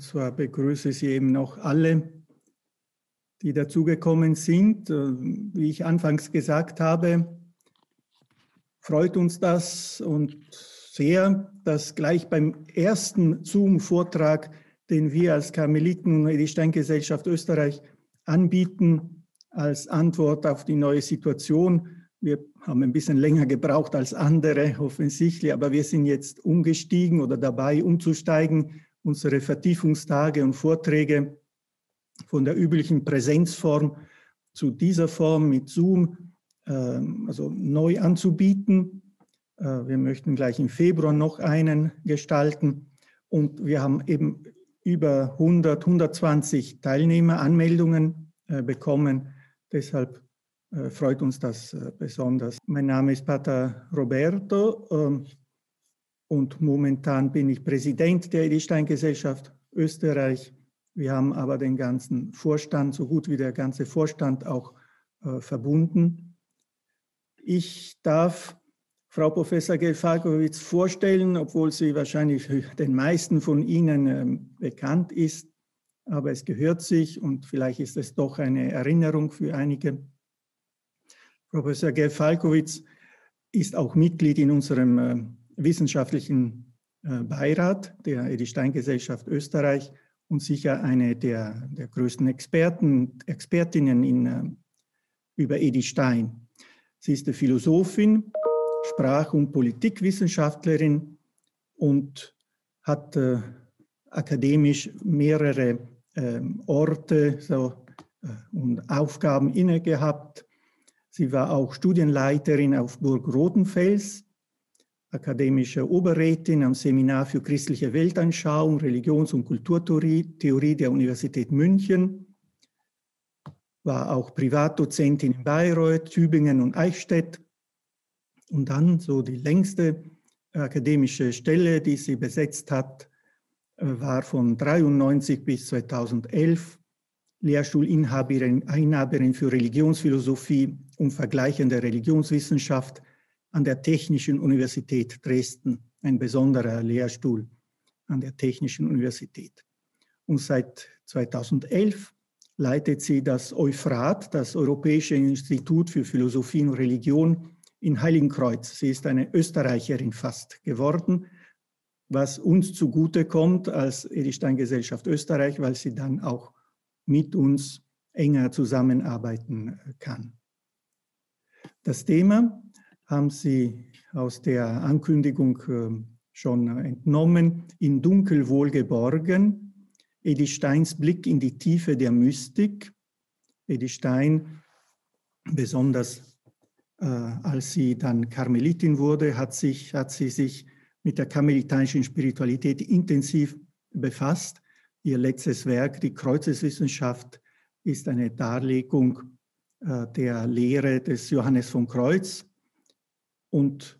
Und zwar begrüße ich Sie eben noch alle, die dazugekommen sind. Wie ich anfangs gesagt habe, freut uns das und sehr, dass gleich beim ersten Zoom-Vortrag, den wir als Karmeliten- und Edith-Stein-Gesellschaft Österreich anbieten, als Antwort auf die neue Situation. Wir haben ein bisschen länger gebraucht als andere, offensichtlich, aber wir sind jetzt umgestiegen oder dabei umzusteigen, unsere Vertiefungstage und Vorträge von der üblichen Präsenzform zu dieser Form mit Zoom, also neu anzubieten. Wir möchten gleich im Februar noch einen gestalten und wir haben eben über 100, 120 Teilnehmeranmeldungen bekommen. Deshalb freut uns das besonders. Mein Name ist Pater Roberto und momentan bin ich Präsident der Edith-Stein-Gesellschaft Österreich. Wir haben aber den ganzen Vorstand, so gut wie der ganze Vorstand auch verbunden. Ich darf Frau Professor Gell-Falkowicz vorstellen, obwohl sie wahrscheinlich den meisten von Ihnen bekannt ist. Aber es gehört sich und vielleicht ist es doch eine Erinnerung für einige. Professor Gell-Falkowicz ist auch Mitglied in unserem wissenschaftlichen Beirat der Edith-Stein-Gesellschaft Österreich und sicher eine der größten Expertinnen über Edith Stein. Sie ist eine Philosophin, Sprach- und Politikwissenschaftlerin und hat akademisch mehrere Orte und Aufgaben inne gehabt. Sie war auch Studienleiterin auf Burg Rodenfels, akademische Oberrätin am Seminar für christliche Weltanschauung, Religions- und Kulturtheorie der Universität München, war auch Privatdozentin in Bayreuth, Tübingen und Eichstätt. Und dann so die längste akademische Stelle, die sie besetzt hat, war von 1993 bis 2011 Lehrstuhlinhaberin für Religionsphilosophie und vergleichende Religionswissenschaft an der Technischen Universität Dresden, ein besonderer Lehrstuhl an der Technischen Universität. Und seit 2011 leitet sie das Euphrat, das Europäische Institut für Philosophie und Religion in Heiligenkreuz. Sie ist eine Österreicherin fast geworden, was uns zugutekommt als Edith-Stein-Gesellschaft Österreich, weil sie dann auch mit uns enger zusammenarbeiten kann. Das Thema haben Sie aus der Ankündigung schon entnommen, in Dunkel wohlgeborgen, Edith Steins Blick in die Tiefe der Mystik. Edith Stein, besonders als sie dann Karmelitin wurde, hat sie sich mit der karmelitanischen Spiritualität intensiv befasst. Ihr letztes Werk, die Kreuzeswissenschaft, ist eine Darlegung der Lehre des Johannes vom Kreuz. Und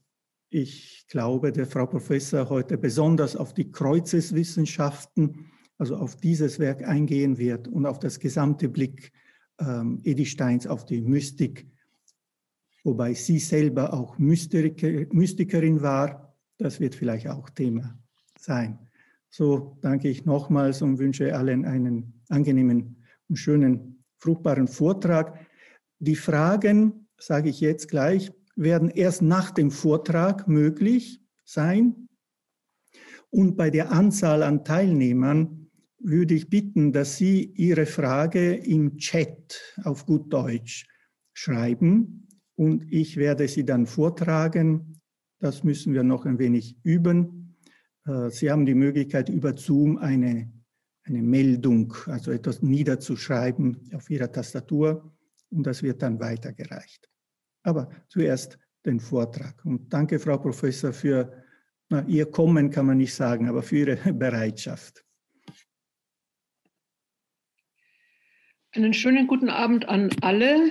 ich glaube, der Frau Professor heute besonders auf die Kreuzeswissenschaften, also auf dieses Werk eingehen wird und auf das gesamte Blick Edith Steins auf die Mystik, wobei sie selber auch Mystikerin war. Das wird vielleicht auch Thema sein. So danke ich nochmals und wünsche allen einen angenehmen und schönen, fruchtbaren Vortrag. Die Fragen, sage ich jetzt gleich, werden erst nach dem Vortrag möglich sein. Und bei der Anzahl an Teilnehmern würde ich bitten, dass Sie Ihre Frage im Chat auf gut Deutsch schreiben und ich werde sie dann vortragen. Das müssen wir noch ein wenig üben. Sie haben die Möglichkeit, über Zoom eine Meldung, also etwas niederzuschreiben auf Ihrer Tastatur und das wird dann weitergereicht. Aber zuerst den Vortrag. Und danke, Frau Professor, für Ihr Kommen, kann man nicht sagen, aber für Ihre Bereitschaft. Einen schönen guten Abend an alle,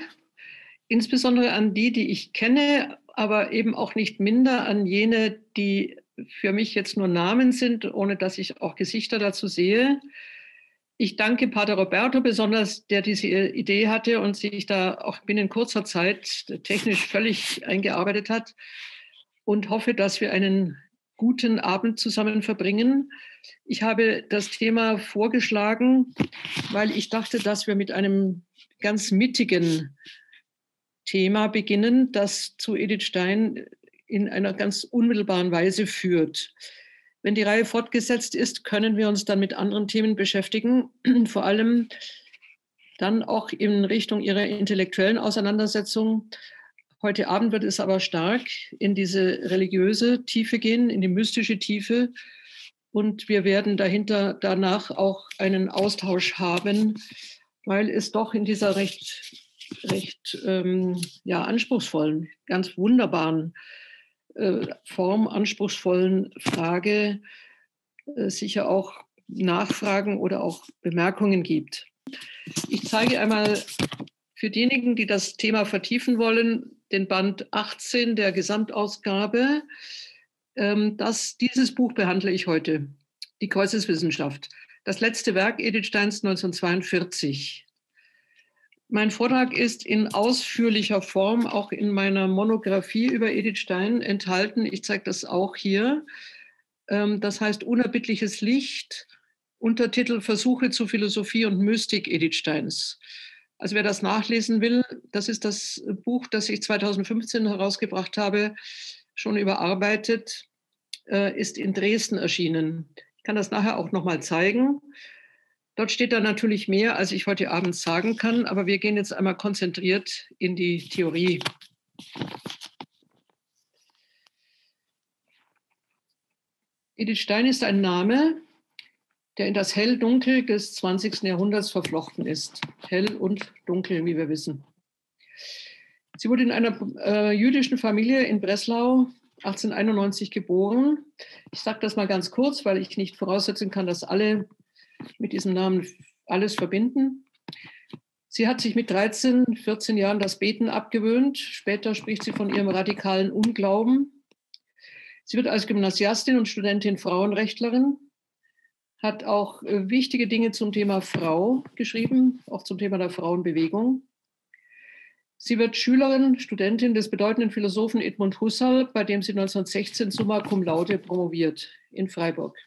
insbesondere an die, die ich kenne, aber eben auch nicht minder an jene, die für mich jetzt nur Namen sind, ohne dass ich auch Gesichter dazu sehe. Ich danke Pater Roberto besonders, der diese Idee hatte und sich da auch binnen kurzer Zeit technisch völlig eingearbeitet hat und hoffe, dass wir einen guten Abend zusammen verbringen. Ich habe das Thema vorgeschlagen, weil ich dachte, dass wir mit einem ganz mittigen Thema beginnen, das zu Edith Stein in einer ganz unmittelbaren Weise führt. Wenn die Reihe fortgesetzt ist, können wir uns dann mit anderen Themen beschäftigen, vor allem dann auch in Richtung ihrer intellektuellen Auseinandersetzung. Heute Abend wird es aber stark in diese religiöse Tiefe gehen, in die mystische Tiefe. Und wir werden danach auch einen Austausch haben, weil es doch in dieser recht anspruchsvollen, ganz wunderbaren Form, anspruchsvollen Frage sicher auch Nachfragen oder auch Bemerkungen gibt. Ich zeige einmal für diejenigen, die das Thema vertiefen wollen, den Band 18 der Gesamtausgabe. Dieses Buch behandle ich heute, die Kreuzeswissenschaft, das letzte Werk Edith Steins 1942. Mein Vortrag ist in ausführlicher Form auch in meiner Monographie über Edith Stein enthalten. Ich zeige das auch hier. Das heißt Unerbittliches Licht, Untertitel Versuche zu Philosophie und Mystik Edith Steins. Also wer das nachlesen will, das ist das Buch, das ich 2015 herausgebracht habe, schon überarbeitet, ist in Dresden erschienen. Ich kann das nachher auch nochmal zeigen. Dort steht dann natürlich mehr, als ich heute Abend sagen kann, aber wir gehen jetzt einmal konzentriert in die Theorie. Edith Stein ist ein Name, der in das Hell-Dunkel des 20. Jahrhunderts verflochten ist. Hell und dunkel, wie wir wissen. Sie wurde in einer jüdischen Familie in Breslau 1891 geboren. Ich sage das mal ganz kurz, weil ich nicht voraussetzen kann, dass alle mit diesem Namen alles verbinden. Sie hat sich mit 13, 14 Jahren das Beten abgewöhnt. Später spricht sie von ihrem radikalen Unglauben. Sie wird als Gymnasiastin und Studentin Frauenrechtlerin, hat auch wichtige Dinge zum Thema Frau geschrieben, auch zum Thema der Frauenbewegung. Sie wird Schülerin, Studentin des bedeutenden Philosophen Edmund Husserl, bei dem sie 1916 summa cum laude promoviert in Freiburg.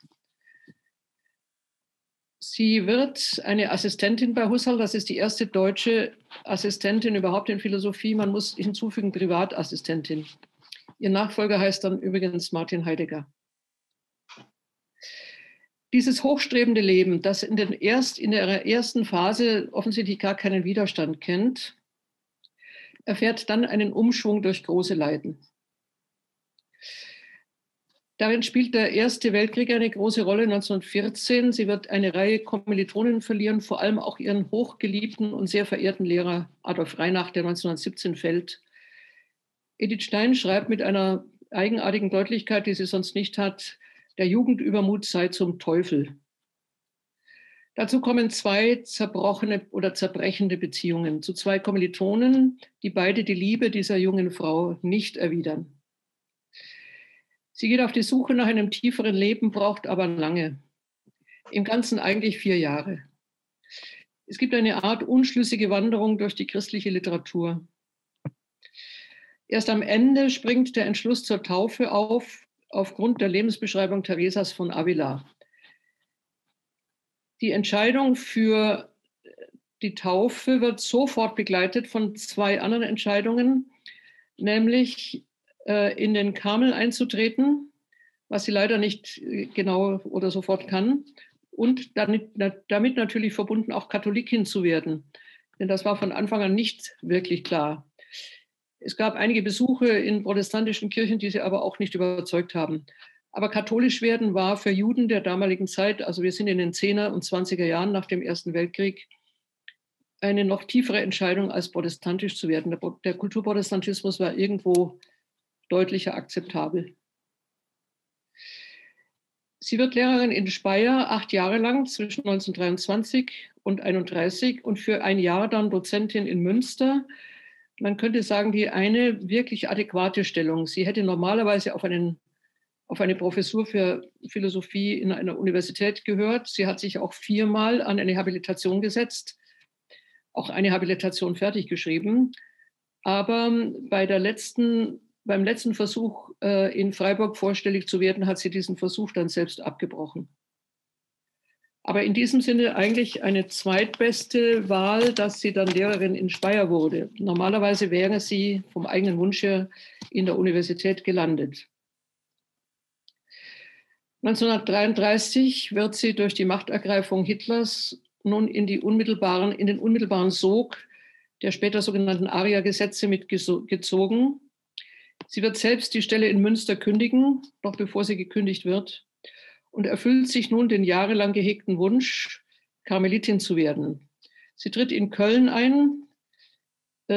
Sie wird eine Assistentin bei Husserl, das ist die erste deutsche Assistentin überhaupt in Philosophie. Man muss hinzufügen, Privatassistentin. Ihr Nachfolger heißt dann übrigens Martin Heidegger. Dieses hochstrebende Leben, das in der ersten Phase offensichtlich gar keinen Widerstand kennt, erfährt dann einen Umschwung durch große Leiden. Darin spielt der Erste Weltkrieg eine große Rolle 1914. Sie wird eine Reihe Kommilitonen verlieren, vor allem auch ihren hochgeliebten und sehr verehrten Lehrer Adolf Reinach, der 1917 fällt. Edith Stein schreibt mit einer eigenartigen Deutlichkeit, die sie sonst nicht hat, der Jugendübermut sei zum Teufel. Dazu kommen zwei zerbrochene oder zerbrechende Beziehungen zu zwei Kommilitonen, die beide die Liebe dieser jungen Frau nicht erwidern. Sie geht auf die Suche nach einem tieferen Leben, braucht aber lange. Im Ganzen eigentlich 4 Jahre. Es gibt eine Art unschlüssige Wanderung durch die christliche Literatur. Erst am Ende springt der Entschluss zur Taufe auf, aufgrund der Lebensbeschreibung Teresas von Avila. Die Entscheidung für die Taufe wird sofort begleitet von 2 anderen Entscheidungen, nämlich in den Karmel einzutreten, was sie leider nicht genau oder sofort kann, und damit natürlich verbunden auch Katholikin zu werden. Denn das war von Anfang an nicht wirklich klar. Es gab einige Besuche in protestantischen Kirchen, die sie aber auch nicht überzeugt haben. Aber katholisch werden war für Juden der damaligen Zeit, also wir sind in den 10er und 20er Jahren nach dem Ersten Weltkrieg, eine noch tiefere Entscheidung als protestantisch zu werden. Der Kulturprotestantismus war irgendwo deutlicher akzeptabel. Sie wird Lehrerin in Speyer 8 Jahre lang, zwischen 1923 und 1931, und für 1 Jahr dann Dozentin in Münster. Man könnte sagen, die eine wirklich adäquate Stellung. Sie hätte normalerweise auf eine Professur für Philosophie in einer Universität gehört. Sie hat sich auch 4-mal an eine Habilitation gesetzt, auch eine Habilitation fertig geschrieben. Aber bei der letzten beim letzten Versuch in Freiburg vorstellig zu werden, hat sie diesen Versuch dann selbst abgebrochen. Aber in diesem Sinne eigentlich eine zweitbeste Wahl, dass sie dann Lehrerin in Speyer wurde. Normalerweise wäre sie vom eigenen Wunsch her in der Universität gelandet. 1933 wird sie durch die Machtergreifung Hitlers nun in den unmittelbaren Sog der später sogenannten Aria-Gesetze mitgezogen. Sie wird selbst die Stelle in Münster kündigen, noch bevor sie gekündigt wird, und erfüllt sich nun den jahrelang gehegten Wunsch, Karmelitin zu werden. Sie tritt in Köln ein,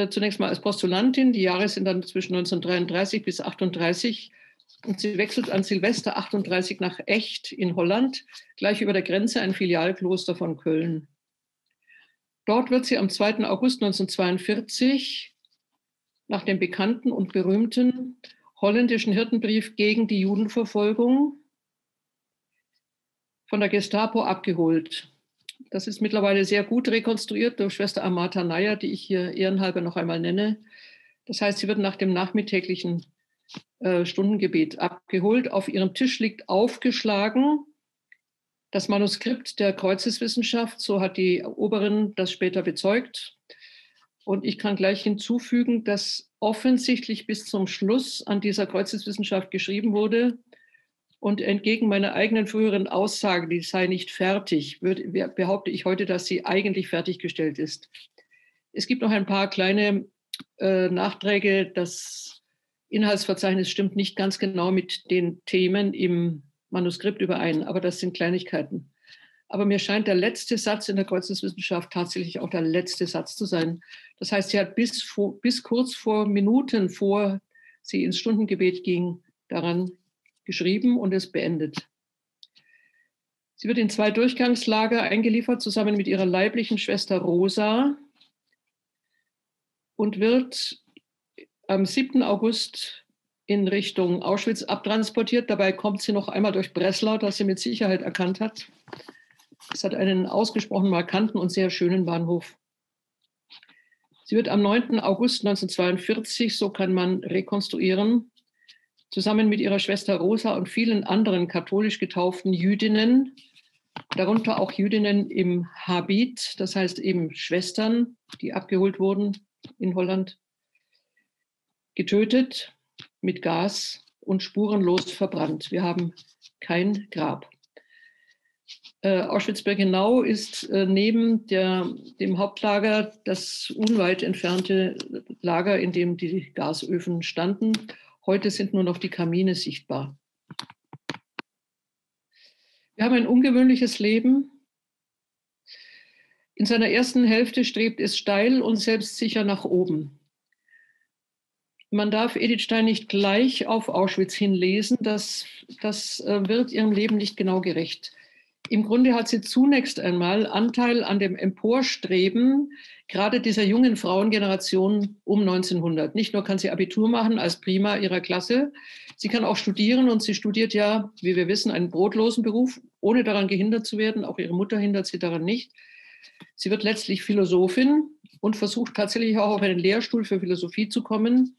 zunächst mal als Postulantin. Die Jahre sind dann zwischen 1933 bis 1938. Und sie wechselt an Silvester 1938 nach Echt in Holland, gleich über der Grenze ein Filialkloster von Köln. Dort wird sie am 2. August 1942 nach dem bekannten und berühmten holländischen Hirtenbrief gegen die Judenverfolgung von der Gestapo abgeholt. Das ist mittlerweile sehr gut rekonstruiert durch Schwester Amata Neyer, die ich hier ehrenhalber noch einmal nenne. Das heißt, sie wird nach dem nachmittäglichen Stundengebet abgeholt. Auf ihrem Tisch liegt aufgeschlagen das Manuskript der Kreuzeswissenschaft, so hat die Oberin das später bezeugt. Und ich kann gleich hinzufügen, dass offensichtlich bis zum Schluss an dieser Kreuzeswissenschaft geschrieben wurde. Und entgegen meiner eigenen früheren Aussage, die sei nicht fertig, behaupte ich heute, dass sie eigentlich fertiggestellt ist. Es gibt noch ein paar kleine Nachträge. Das Inhaltsverzeichnis stimmt nicht ganz genau mit den Themen im Manuskript überein, aber das sind Kleinigkeiten. Aber mir scheint der letzte Satz in der Kreuzeswissenschaft tatsächlich auch der letzte Satz zu sein. Das heißt, sie hat bis kurz vor Minuten, vor sie ins Stundengebet ging, daran geschrieben und es beendet. Sie wird in 2 Durchgangslager eingeliefert, zusammen mit ihrer leiblichen Schwester Rosa, und wird am 7. August in Richtung Auschwitz abtransportiert. Dabei kommt sie noch einmal durch Breslau, das sie mit Sicherheit erkannt hat. Es hat einen ausgesprochen markanten und sehr schönen Bahnhof. Sie wird am 9. August 1942, so kann man rekonstruieren, zusammen mit ihrer Schwester Rosa und vielen anderen katholisch getauften Jüdinnen, darunter auch Jüdinnen im Habit, das heißt eben Schwestern, die abgeholt wurden in Holland, getötet, mit Gas und spurenlos verbrannt. Wir haben kein Grab. Auschwitz-Birkenau ist neben dem Hauptlager das unweit entfernte Lager, in dem die Gasöfen standen. Heute sind nur noch die Kamine sichtbar. Wir haben ein ungewöhnliches Leben. In seiner ersten Hälfte strebt es steil und selbstsicher nach oben. Man darf Edith Stein nicht gleich auf Auschwitz hinlesen, das wird ihrem Leben nicht genau gerecht. Im Grunde hat sie zunächst einmal Anteil an dem Emporstreben gerade dieser jungen Frauengeneration um 1900. Nicht nur kann sie Abitur machen als Prima ihrer Klasse, sie kann auch studieren und sie studiert ja, wie wir wissen, einen brotlosen Beruf, ohne daran gehindert zu werden. Auch ihre Mutter hindert sie daran nicht. Sie wird letztlich Philosophin und versucht tatsächlich auch auf einen Lehrstuhl für Philosophie zu kommen.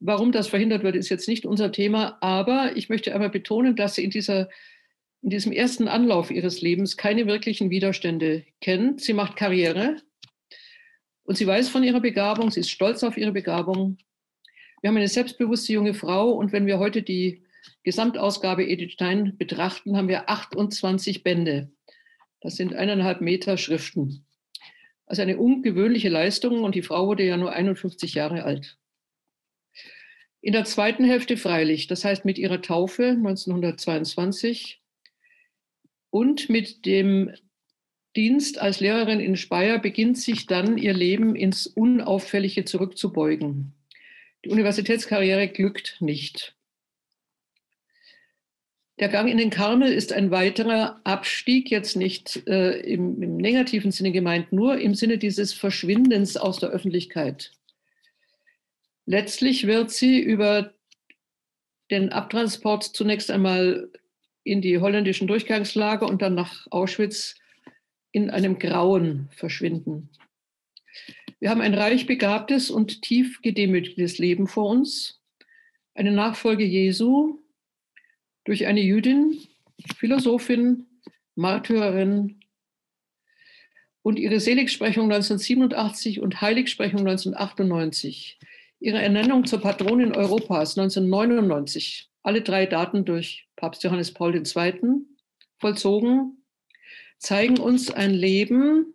Warum das verhindert wird, ist jetzt nicht unser Thema, aber ich möchte einmal betonen, dass sie in diesem ersten Anlauf ihres Lebens keine wirklichen Widerstände kennt. Sie macht Karriere und sie weiß von ihrer Begabung, sie ist stolz auf ihre Begabung. Wir haben eine selbstbewusste junge Frau und wenn wir heute die Gesamtausgabe Edith Stein betrachten, haben wir 28 Bände. Das sind 1,5 Meter Schriften. Also eine ungewöhnliche Leistung und die Frau wurde ja nur 51 Jahre alt. In der zweiten Hälfte freilich, das heißt mit ihrer Taufe 1922 und mit dem Dienst als Lehrerin in Speyer beginnt sich dann ihr Leben ins Unauffällige zurückzubeugen. Die Universitätskarriere glückt nicht. Der Gang in den Karmel ist ein weiterer Abstieg, jetzt nicht im negativen Sinne gemeint, nur im Sinne dieses Verschwindens aus der Öffentlichkeit. Letztlich wird sie über den Abtransport zunächst einmal in die holländischen Durchgangslager und dann nach Auschwitz in einem Grauen verschwinden. Wir haben ein reich begabtes und tief gedemütigtes Leben vor uns, eine Nachfolge Jesu durch eine Jüdin, Philosophin, Märtyrerin und ihre Seligsprechung 1987 und Heiligsprechung 1998, ihre Ernennung zur Patronin Europas 1999, alle 3 Daten durch Papst Johannes Paul II. Vollzogen, zeigen uns ein Leben,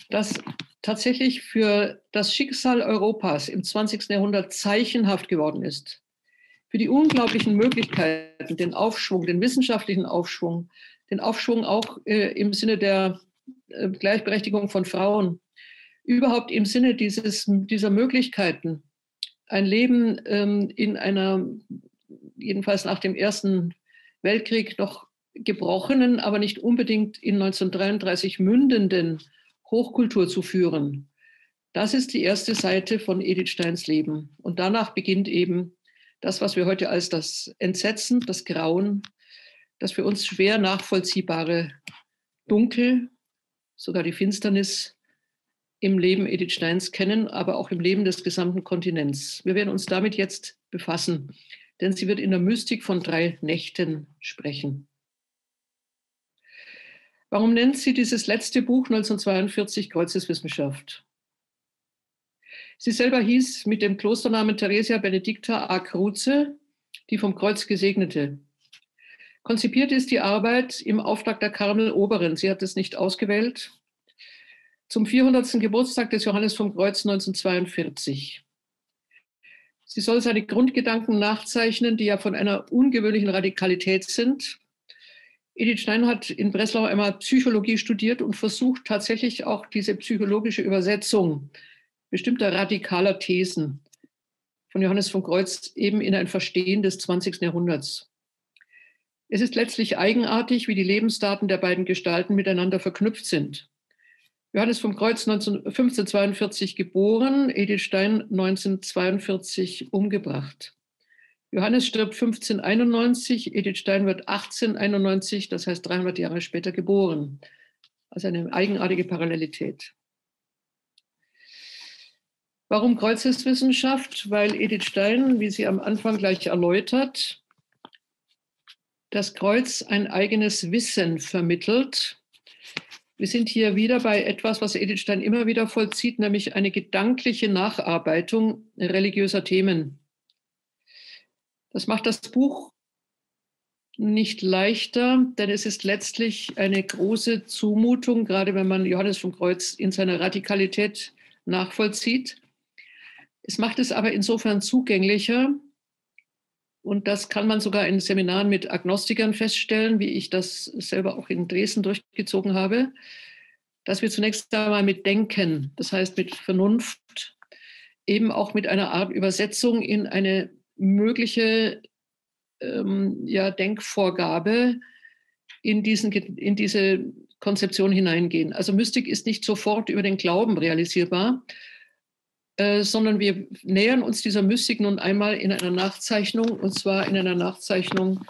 das tatsächlich für das Schicksal Europas im 20. Jahrhundert zeichenhaft geworden ist. Für die unglaublichen Möglichkeiten, den Aufschwung, den wissenschaftlichen Aufschwung, den Aufschwung auch im Sinne der Gleichberechtigung von Frauen, überhaupt im Sinne dieser Möglichkeiten, ein Leben in einer, jedenfalls nach dem Ersten Weltkrieg, noch gebrochenen, aber nicht unbedingt in 1933 mündenden Hochkultur zu führen. Das ist die erste Seite von Edith Steins Leben. Und danach beginnt eben das, was wir heute als das Entsetzen, das Grauen, das für uns schwer nachvollziehbare Dunkel, sogar die Finsternis im Leben Edith Steins kennen, aber auch im Leben des gesamten Kontinents. Wir werden uns damit jetzt befassen, denn sie wird in der Mystik von 3 Nächten sprechen. Warum nennt sie dieses letzte Buch 1942 Kreuzeswissenschaft? Sie selber hieß mit dem Klosternamen Theresia Benedicta a Cruce, die vom Kreuz Gesegnete. Konzipiert ist die Arbeit im Auftrag der Karmel Oberin. Sie hat es nicht ausgewählt. Zum 400. Geburtstag des Johannes vom Kreuz 1942. Sie soll seine Grundgedanken nachzeichnen, die ja von einer ungewöhnlichen Radikalität sind. Edith Stein hat in Breslau einmal Psychologie studiert und versucht tatsächlich auch diese psychologische Übersetzung bestimmter radikaler Thesen von Johannes vom Kreuz eben in ein Verstehen des 20. Jahrhunderts. Es ist letztlich eigenartig, wie die Lebensdaten der beiden Gestalten miteinander verknüpft sind. Johannes vom Kreuz 1542 geboren, Edith Stein 1942 umgebracht. Johannes stirbt 1591, Edith Stein wird 1891, das heißt 300 Jahre später geboren. Also eine eigenartige Parallelität. Warum Kreuzeswissenschaft? Weil Edith Stein, wie sie am Anfang gleich erläutert, das Kreuz ein eigenes Wissen vermittelt. Wir sind hier wieder bei etwas, was Edith Stein immer wieder vollzieht, nämlich eine gedankliche Nacharbeitung religiöser Themen. Das macht das Buch nicht leichter, denn es ist letztlich eine große Zumutung, gerade wenn man Johannes vom Kreuz in seiner Radikalität nachvollzieht. Es macht es aber insofern zugänglicher, und das kann man sogar in Seminaren mit Agnostikern feststellen, wie ich das selber auch in Dresden durchgezogen habe, dass wir zunächst einmal mit Denken, das heißt mit Vernunft, eben auch mit einer Art Übersetzung in eine mögliche Denkvorgabe in diese Konzeption hineingehen. Also Mystik ist nicht sofort über den Glauben realisierbar, sondern wir nähern uns dieser Mystik nun einmal in einer Nachzeichnung, und zwar in einer Nachzeichnung,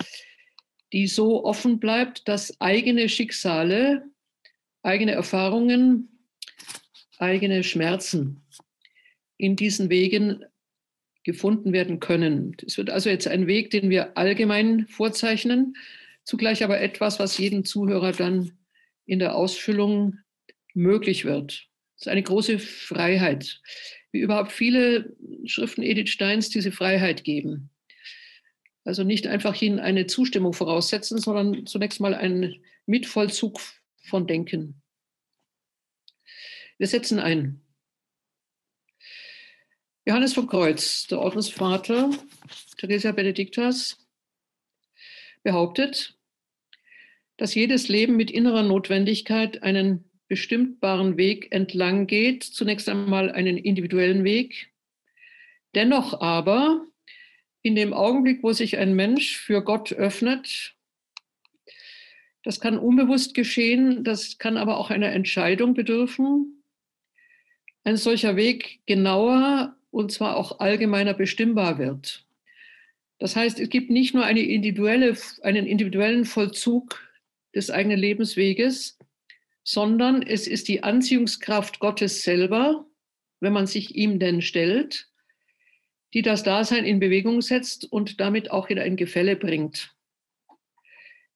die so offen bleibt, dass eigene Schicksale, eigene Erfahrungen, eigene Schmerzen in diesen Wegen gefunden werden können. Es wird also jetzt ein Weg, den wir allgemein vorzeichnen, zugleich aber etwas, was jedem Zuhörer dann in der Ausfüllung möglich wird. Das ist eine große Freiheit, wie überhaupt viele Schriften Edith Steins diese Freiheit geben. Also nicht einfach ihnen eine Zustimmung voraussetzen, sondern zunächst mal einen Mitvollzug von Denken. Wir setzen ein. Johannes vom Kreuz, der Ordensvater Theresia Benedictas, behauptet, dass jedes Leben mit innerer Notwendigkeit einen bestimmbaren Weg entlang geht, zunächst einmal einen individuellen Weg. Dennoch aber, in dem Augenblick, wo sich ein Mensch für Gott öffnet, das kann unbewusst geschehen, das kann aber auch einer Entscheidung bedürfen, ein solcher Weg genauer und zwar auch allgemeiner bestimmbar wird. Das heißt, es gibt nicht nur einen individuellen Vollzug des eigenen Lebensweges, sondern es ist die Anziehungskraft Gottes selber, wenn man sich ihm denn stellt, die das Dasein in Bewegung setzt und damit auch wieder in Gefälle bringt.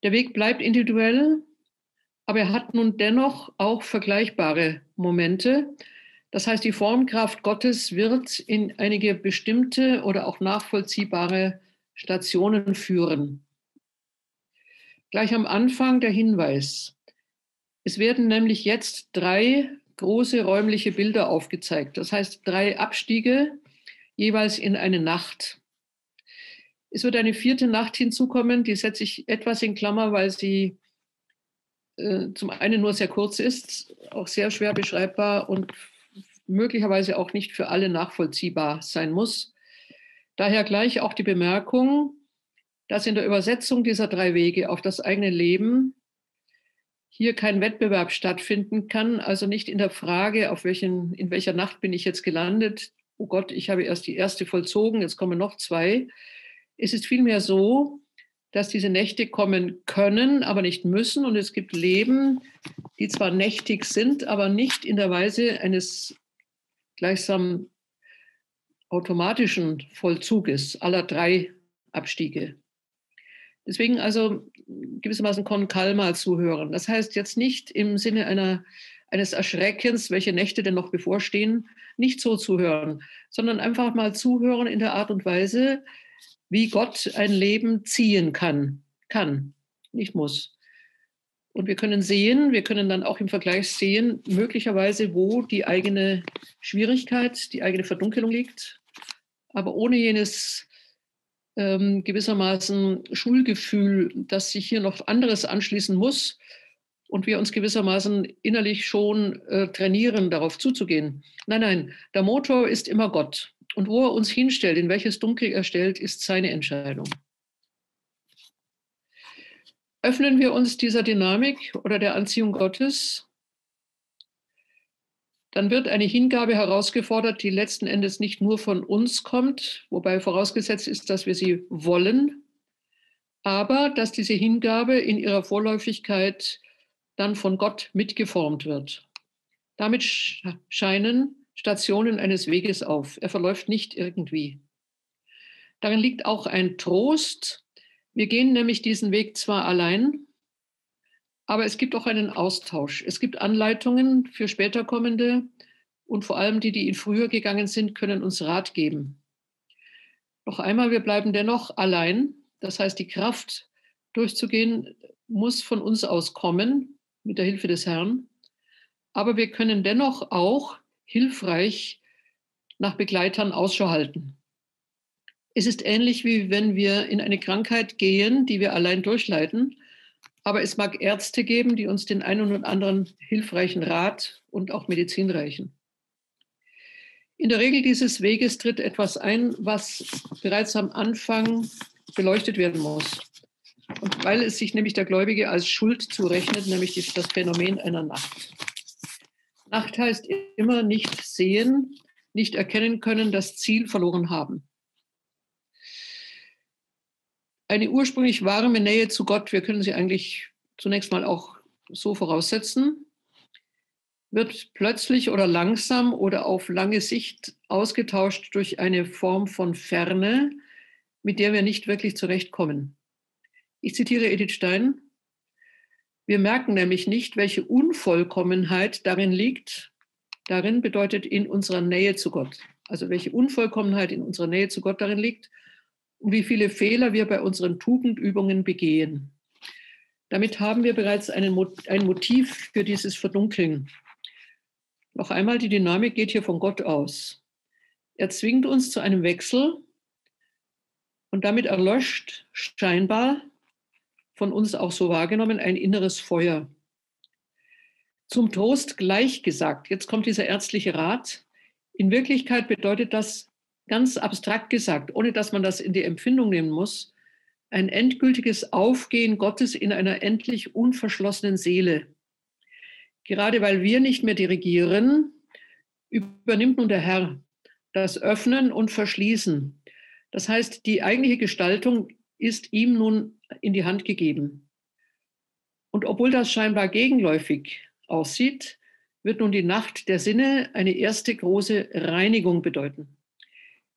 Der Weg bleibt individuell, aber er hat nun dennoch auch vergleichbare Momente. Das heißt, die Formkraft Gottes wird in einige bestimmte oder auch nachvollziehbare Stationen führen. Gleich am Anfang der Hinweis. Es werden nämlich jetzt 3 große räumliche Bilder aufgezeigt. Das heißt 3 Abstiege, jeweils in eine Nacht. Es wird eine 4. Nacht hinzukommen, die setze ich etwas in Klammer, weil sie zum einen nur sehr kurz ist, auch sehr schwer beschreibbar und möglicherweise auch nicht für alle nachvollziehbar sein muss. Daher gleich auch die Bemerkung, dass in der Übersetzung dieser 3 Wege auf das eigene Leben hier kein Wettbewerb stattfinden kann, also nicht in der Frage, in welcher Nacht bin ich jetzt gelandet, oh Gott, ich habe erst die erste vollzogen, jetzt kommen noch 2. Es ist vielmehr so, dass diese Nächte kommen können, aber nicht müssen. Und es gibt Leben, die zwar nächtig sind, aber nicht in der Weise eines gleichsam automatischen Vollzuges aller 3 Abstiege. Deswegen also gewissermaßen con calma zuhören. Das heißt jetzt nicht im Sinne eines Erschreckens, welche Nächte denn noch bevorstehen, nicht so zuhören, sondern einfach mal zuhören in der Art und Weise, wie Gott ein Leben ziehen kann, nicht muss. Und wir können dann auch im Vergleich sehen, möglicherweise, wo die eigene Schwierigkeit, die eigene Verdunkelung liegt, aber ohne jenes gewissermaßen Schulgefühl, dass sich hier noch anderes anschließen muss und wir uns gewissermaßen innerlich schon trainieren, darauf zuzugehen. Nein, der Motor ist immer Gott. Und wo er uns hinstellt, in welches Dunkel er stellt, ist seine Entscheidung. Öffnen wir uns dieser Dynamik oder der Anziehung Gottes, dann wird eine Hingabe herausgefordert, die letzten Endes nicht nur von uns kommt, wobei vorausgesetzt ist, dass wir sie wollen, aber dass diese Hingabe in ihrer Vorläufigkeit dann von Gott mitgeformt wird. Damit scheinen Stationen eines Weges auf. Er verläuft nicht irgendwie. Darin liegt auch ein Trost. Wir gehen nämlich diesen Weg zwar allein, aber es gibt auch einen Austausch. Es gibt Anleitungen für später kommende und vor allem die ihn früher gegangen sind, können uns Rat geben. Noch einmal, wir bleiben dennoch allein. Das heißt, die Kraft durchzugehen muss von uns aus kommen, mit der Hilfe des Herrn. Aber wir können dennoch auch hilfreich nach Begleitern Ausschau halten. Es ist ähnlich, wie wenn wir in eine Krankheit gehen, die wir allein durchleiden. Aber es mag Ärzte geben, die uns den einen und anderen hilfreichen Rat und auch Medizin reichen. In der Regel dieses Weges tritt etwas ein, was bereits am Anfang beleuchtet werden muss. Und weil es sich nämlich der Gläubige als Schuld zurechnet, nämlich das Phänomen einer Nacht. Nacht heißt immer nicht sehen, nicht erkennen können, das Ziel verloren haben. Eine ursprünglich warme Nähe zu Gott, wir können sie eigentlich zunächst mal auch so voraussetzen, wird plötzlich oder langsam oder auf lange Sicht ausgetauscht durch eine Form von Ferne, mit der wir nicht wirklich zurechtkommen. Ich zitiere Edith Stein. Wir merken nämlich nicht, welche Unvollkommenheit darin liegt. Darin bedeutet in unserer Nähe zu Gott. Also welche Unvollkommenheit in unserer Nähe zu Gott darin liegt und wie viele Fehler wir bei unseren Tugendübungen begehen. Damit haben wir bereits ein Motiv für dieses Verdunkeln. Noch einmal, die Dynamik geht hier von Gott aus. Er zwingt uns zu einem Wechsel und damit erlöscht scheinbar, von uns auch so wahrgenommen, ein inneres Feuer. Zum Trost gleich gesagt, jetzt kommt dieser ärztliche Rat. In Wirklichkeit bedeutet das ganz abstrakt gesagt, ohne dass man das in die Empfindung nehmen muss, ein endgültiges Aufgehen Gottes in einer endlich unverschlossenen Seele. Gerade weil wir nicht mehr dirigieren, übernimmt nun der Herr das Öffnen und Verschließen. Das heißt, die eigentliche Gestaltung ist ihm nun in die Hand gegeben. Und obwohl das scheinbar gegenläufig aussieht, wird nun die Nacht der Sinne eine erste große Reinigung bedeuten.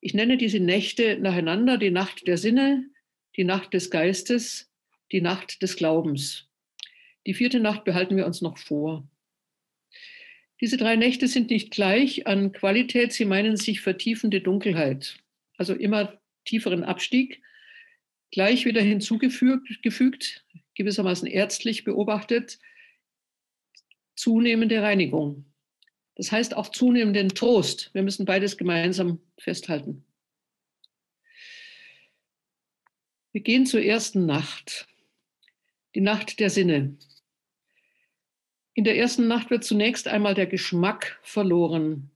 Ich nenne diese Nächte nacheinander: die Nacht der Sinne, die Nacht des Geistes, die Nacht des Glaubens. Die 4. Nacht behalten wir uns noch vor. Diese 3 Nächte sind nicht gleich an Qualität, sie meinen sich vertiefende Dunkelheit, also immer tieferen Abstieg, gleich wieder hinzugefügt, gewissermaßen ärztlich beobachtet, zunehmende Reinigung. Das heißt auch zunehmenden Trost. Wir müssen beides gemeinsam festhalten. Wir gehen zur ersten Nacht, die Nacht der Sinne. In der ersten Nacht wird zunächst einmal der Geschmack verloren.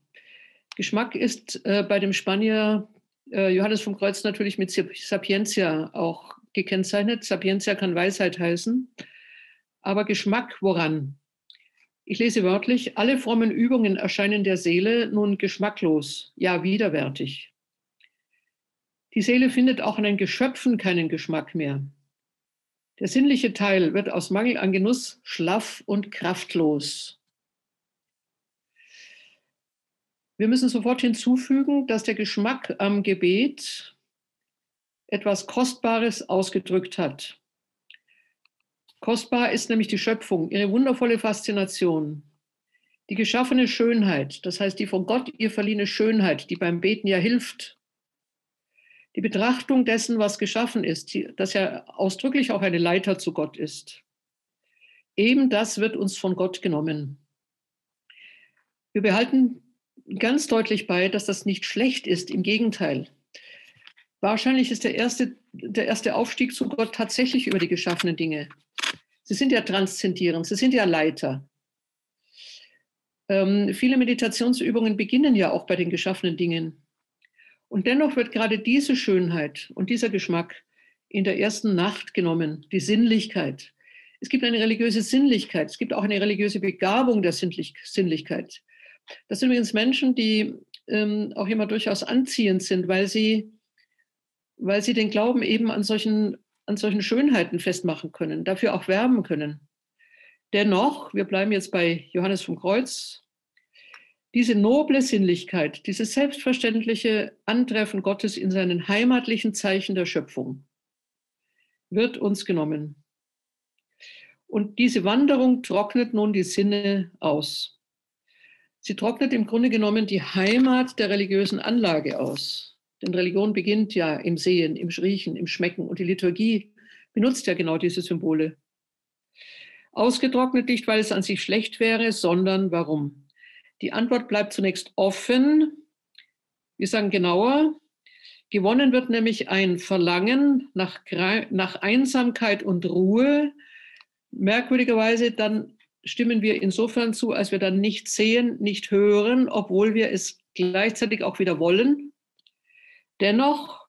Geschmack ist bei dem Spanier Johannes vom Kreuz natürlich mit Sapientia auch gekennzeichnet. Sapientia kann Weisheit heißen. Aber Geschmack woran? Ich lese wörtlich: Alle frommen Übungen erscheinen der Seele nun geschmacklos, ja widerwärtig. Die Seele findet auch an den Geschöpfen keinen Geschmack mehr. Der sinnliche Teil wird aus Mangel an Genuss schlaff und kraftlos. Wir müssen sofort hinzufügen, dass der Geschmack am Gebet etwas Kostbares ausgedrückt hat. Kostbar ist nämlich die Schöpfung, ihre wundervolle Faszination, die geschaffene Schönheit, das heißt die von Gott ihr verliehene Schönheit, die beim Beten ja hilft. Die Betrachtung dessen, was geschaffen ist, das ja ausdrücklich auch eine Leiter zu Gott ist. Eben das wird uns von Gott genommen. Wir behalten ganz deutlich bei, dass das nicht schlecht ist, im Gegenteil. Wahrscheinlich ist der erste Aufstieg zu Gott tatsächlich über die geschaffenen Dinge. Sie sind ja transzendierend, sie sind ja Leiter. Viele Meditationsübungen beginnen ja auch bei den geschaffenen Dingen. Und dennoch wird gerade diese Schönheit und dieser Geschmack in der ersten Nacht genommen, die Sinnlichkeit. Es gibt eine religiöse Sinnlichkeit, es gibt auch eine religiöse Begabung der Sinnlichkeit. Das sind übrigens Menschen, die auch immer durchaus anziehend sind, weil sie den Glauben eben an solchen Schönheiten festmachen können, dafür auch werben können. Dennoch, wir bleiben jetzt bei Johannes vom Kreuz, diese noble Sinnlichkeit, dieses selbstverständliche Antreffen Gottes in seinen heimatlichen Zeichen der Schöpfung wird uns genommen. Und diese Wanderung trocknet nun die Sinne aus. Sie trocknet im Grunde genommen die Heimat der religiösen Anlage aus. Denn Religion beginnt ja im Sehen, im Riechen, im Schmecken. Und die Liturgie benutzt ja genau diese Symbole. Ausgetrocknet nicht, weil es an sich schlecht wäre, sondern warum? Die Antwort bleibt zunächst offen. Wir sagen genauer. Gewonnen wird nämlich ein Verlangen nach Einsamkeit und Ruhe. Merkwürdigerweise dann stimmen wir insofern zu, als wir dann nicht sehen, nicht hören, obwohl wir es gleichzeitig auch wieder wollen. Dennoch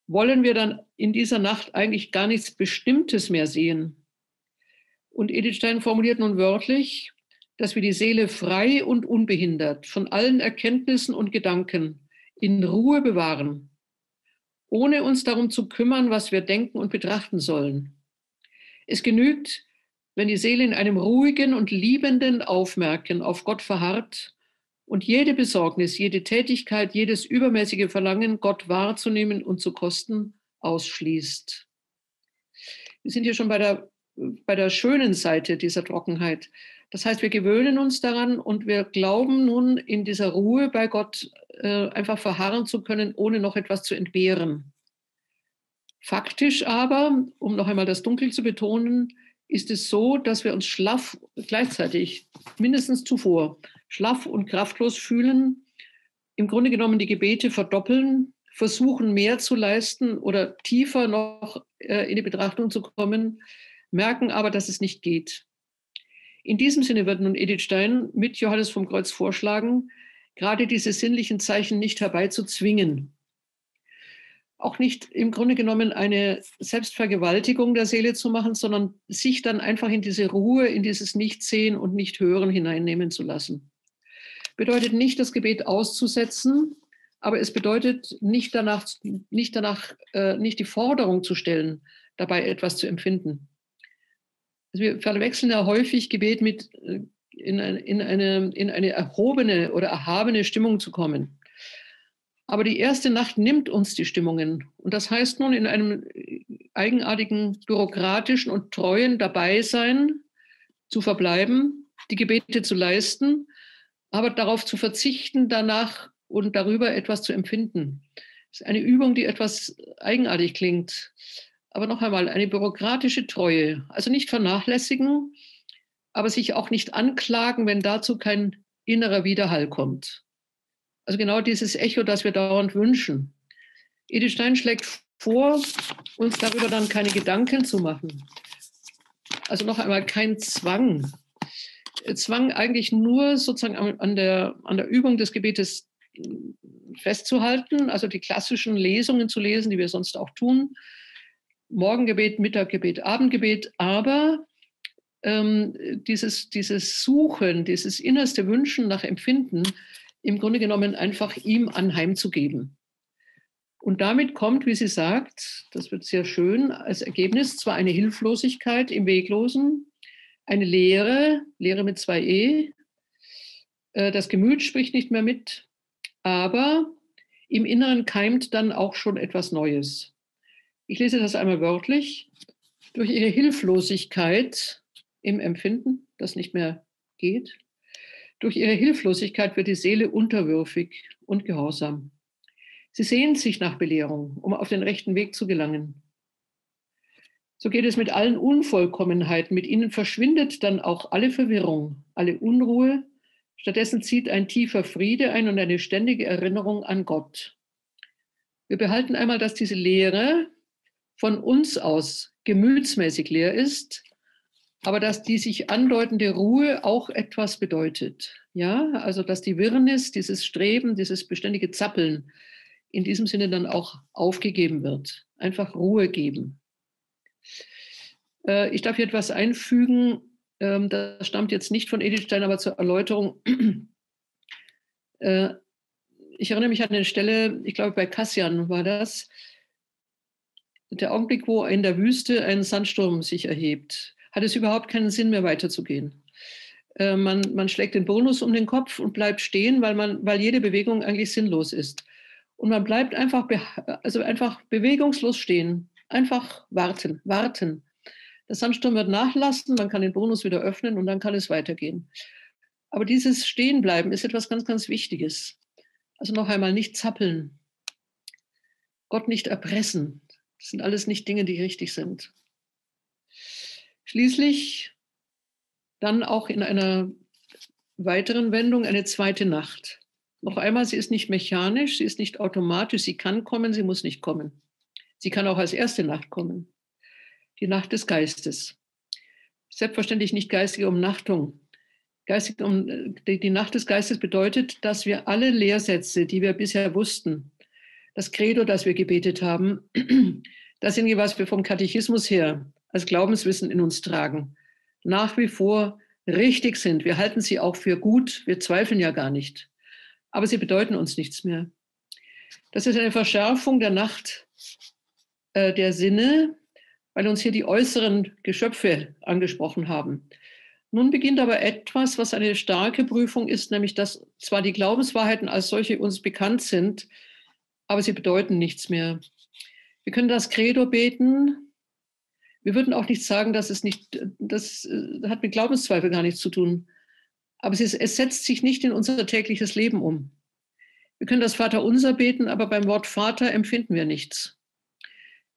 wollen wir dann in dieser Nacht eigentlich gar nichts Bestimmtes mehr sehen. Und Edith Stein formuliert nun wörtlich, dass wir die Seele frei und unbehindert von allen Erkenntnissen und Gedanken in Ruhe bewahren, ohne uns darum zu kümmern, was wir denken und betrachten sollen. Es genügt, wenn die Seele in einem ruhigen und liebenden Aufmerken auf Gott verharrt und jede Besorgnis, jede Tätigkeit, jedes übermäßige Verlangen, Gott wahrzunehmen und zu kosten, ausschließt. Wir sind hier schon bei der schönen Seite dieser Trockenheit. Das heißt, wir gewöhnen uns daran und wir glauben nun, in dieser Ruhe bei Gott einfach verharren zu können, ohne noch etwas zu entbehren. Faktisch aber, um noch einmal das Dunkel zu betonen, ist es so, dass wir uns schlaff gleichzeitig, mindestens zuvor, schlaff und kraftlos fühlen, im Grunde genommen die Gebete verdoppeln, versuchen mehr zu leisten oder tiefer noch in die Betrachtung zu kommen, merken aber, dass es nicht geht. In diesem Sinne wird nun Edith Stein mit Johannes vom Kreuz vorschlagen, gerade diese sinnlichen Zeichen nicht herbeizuzwingen. Auch nicht im Grunde genommen eine Selbstvergewaltigung der Seele zu machen, sondern sich dann einfach in diese Ruhe, in dieses Nichtsehen und Nichthören hineinnehmen zu lassen. Bedeutet nicht, das Gebet auszusetzen, aber es bedeutet nicht die Forderung zu stellen, dabei etwas zu empfinden. Also wir verwechseln ja häufig Gebet mit in eine erhobene oder erhabene Stimmung zu kommen. Aber die erste Nacht nimmt uns die Stimmungen. Und das heißt nun, in einem eigenartigen, bürokratischen und treuen Dabeisein zu verbleiben, die Gebete zu leisten, aber darauf zu verzichten, danach und darüber etwas zu empfinden. Das ist eine Übung, die etwas eigenartig klingt. Aber noch einmal, eine bürokratische Treue. Also nicht vernachlässigen, aber sich auch nicht anklagen, wenn dazu kein innerer Widerhall kommt. Also genau dieses Echo, das wir dauernd wünschen. Edith Stein schlägt vor, uns darüber dann keine Gedanken zu machen. Also noch einmal kein Zwang. Zwang eigentlich nur sozusagen an der Übung des Gebetes festzuhalten, also die klassischen Lesungen zu lesen, die wir sonst auch tun. Morgengebet, Mittaggebet, Abendgebet, aber dieses Suchen, dieses innerste Wünschen nach Empfinden, im Grunde genommen einfach ihm anheimzugeben. Und damit kommt, wie sie sagt, das wird sehr schön, als Ergebnis zwar eine Hilflosigkeit im Weglosen, eine Leere mit 2 E, das Gemüt spricht nicht mehr mit, aber im Inneren keimt dann auch schon etwas Neues. Ich lese das einmal wörtlich. Durch ihre Hilflosigkeit im Empfinden, das nicht mehr geht, durch ihre Hilflosigkeit wird die Seele unterwürfig und gehorsam. Sie sehnt sich nach Belehrung, um auf den rechten Weg zu gelangen. So geht es mit allen Unvollkommenheiten. Mit ihnen verschwindet dann auch alle Verwirrung, alle Unruhe. Stattdessen zieht ein tiefer Friede ein und eine ständige Erinnerung an Gott. Wir behalten einmal, dass diese Lehre von uns aus gemütsmäßig leer ist, aber dass die sich andeutende Ruhe auch etwas bedeutet. Ja, also dass die Wirrnis, dieses Streben, dieses beständige Zappeln in diesem Sinne dann auch aufgegeben wird. Einfach Ruhe geben. Ich darf hier etwas einfügen, das stammt jetzt nicht von Edith Stein, aber zur Erläuterung. Ich erinnere mich an eine Stelle, ich glaube bei Cassian war das, der Augenblick, wo in der Wüste ein Sandsturm sich erhebt, hat es überhaupt keinen Sinn mehr weiterzugehen. Man schlägt den Bonus um den Kopf und bleibt stehen, weil jede Bewegung eigentlich sinnlos ist. Und man bleibt einfach bewegungslos stehen, einfach warten. Der Sandsturm wird nachlassen, man kann den Bonus wieder öffnen und dann kann es weitergehen. Aber dieses Stehenbleiben ist etwas ganz, ganz Wichtiges. Also noch einmal, nicht zappeln, Gott nicht erpressen. Das sind alles nicht Dinge, die richtig sind. Schließlich dann auch in einer weiteren Wendung eine zweite Nacht. Noch einmal, sie ist nicht mechanisch, sie ist nicht automatisch, sie kann kommen, sie muss nicht kommen. Sie kann auch als erste Nacht kommen. Die Nacht des Geistes. Selbstverständlich nicht geistige Umnachtung. Die Nacht des Geistes bedeutet, dass wir alle Lehrsätze, die wir bisher wussten, das Credo, das wir gebetet haben, das sind was wir vom Katechismus her als Glaubenswissen in uns tragen, nach wie vor richtig sind. Wir halten sie auch für gut, wir zweifeln ja gar nicht. Aber sie bedeuten uns nichts mehr. Das ist eine Verschärfung der Nacht der Sinne, weil uns hier die äußeren Geschöpfe angesprochen haben. Nun beginnt aber etwas, was eine starke Prüfung ist, nämlich dass zwar die Glaubenswahrheiten als solche uns bekannt sind, aber sie bedeuten nichts mehr. Wir können das Credo beten. Wir würden auch nicht sagen, das hat mit Glaubenszweifel gar nichts zu tun. Aber es setzt sich nicht in unser tägliches Leben um. Wir können das Vaterunser beten, aber beim Wort Vater empfinden wir nichts.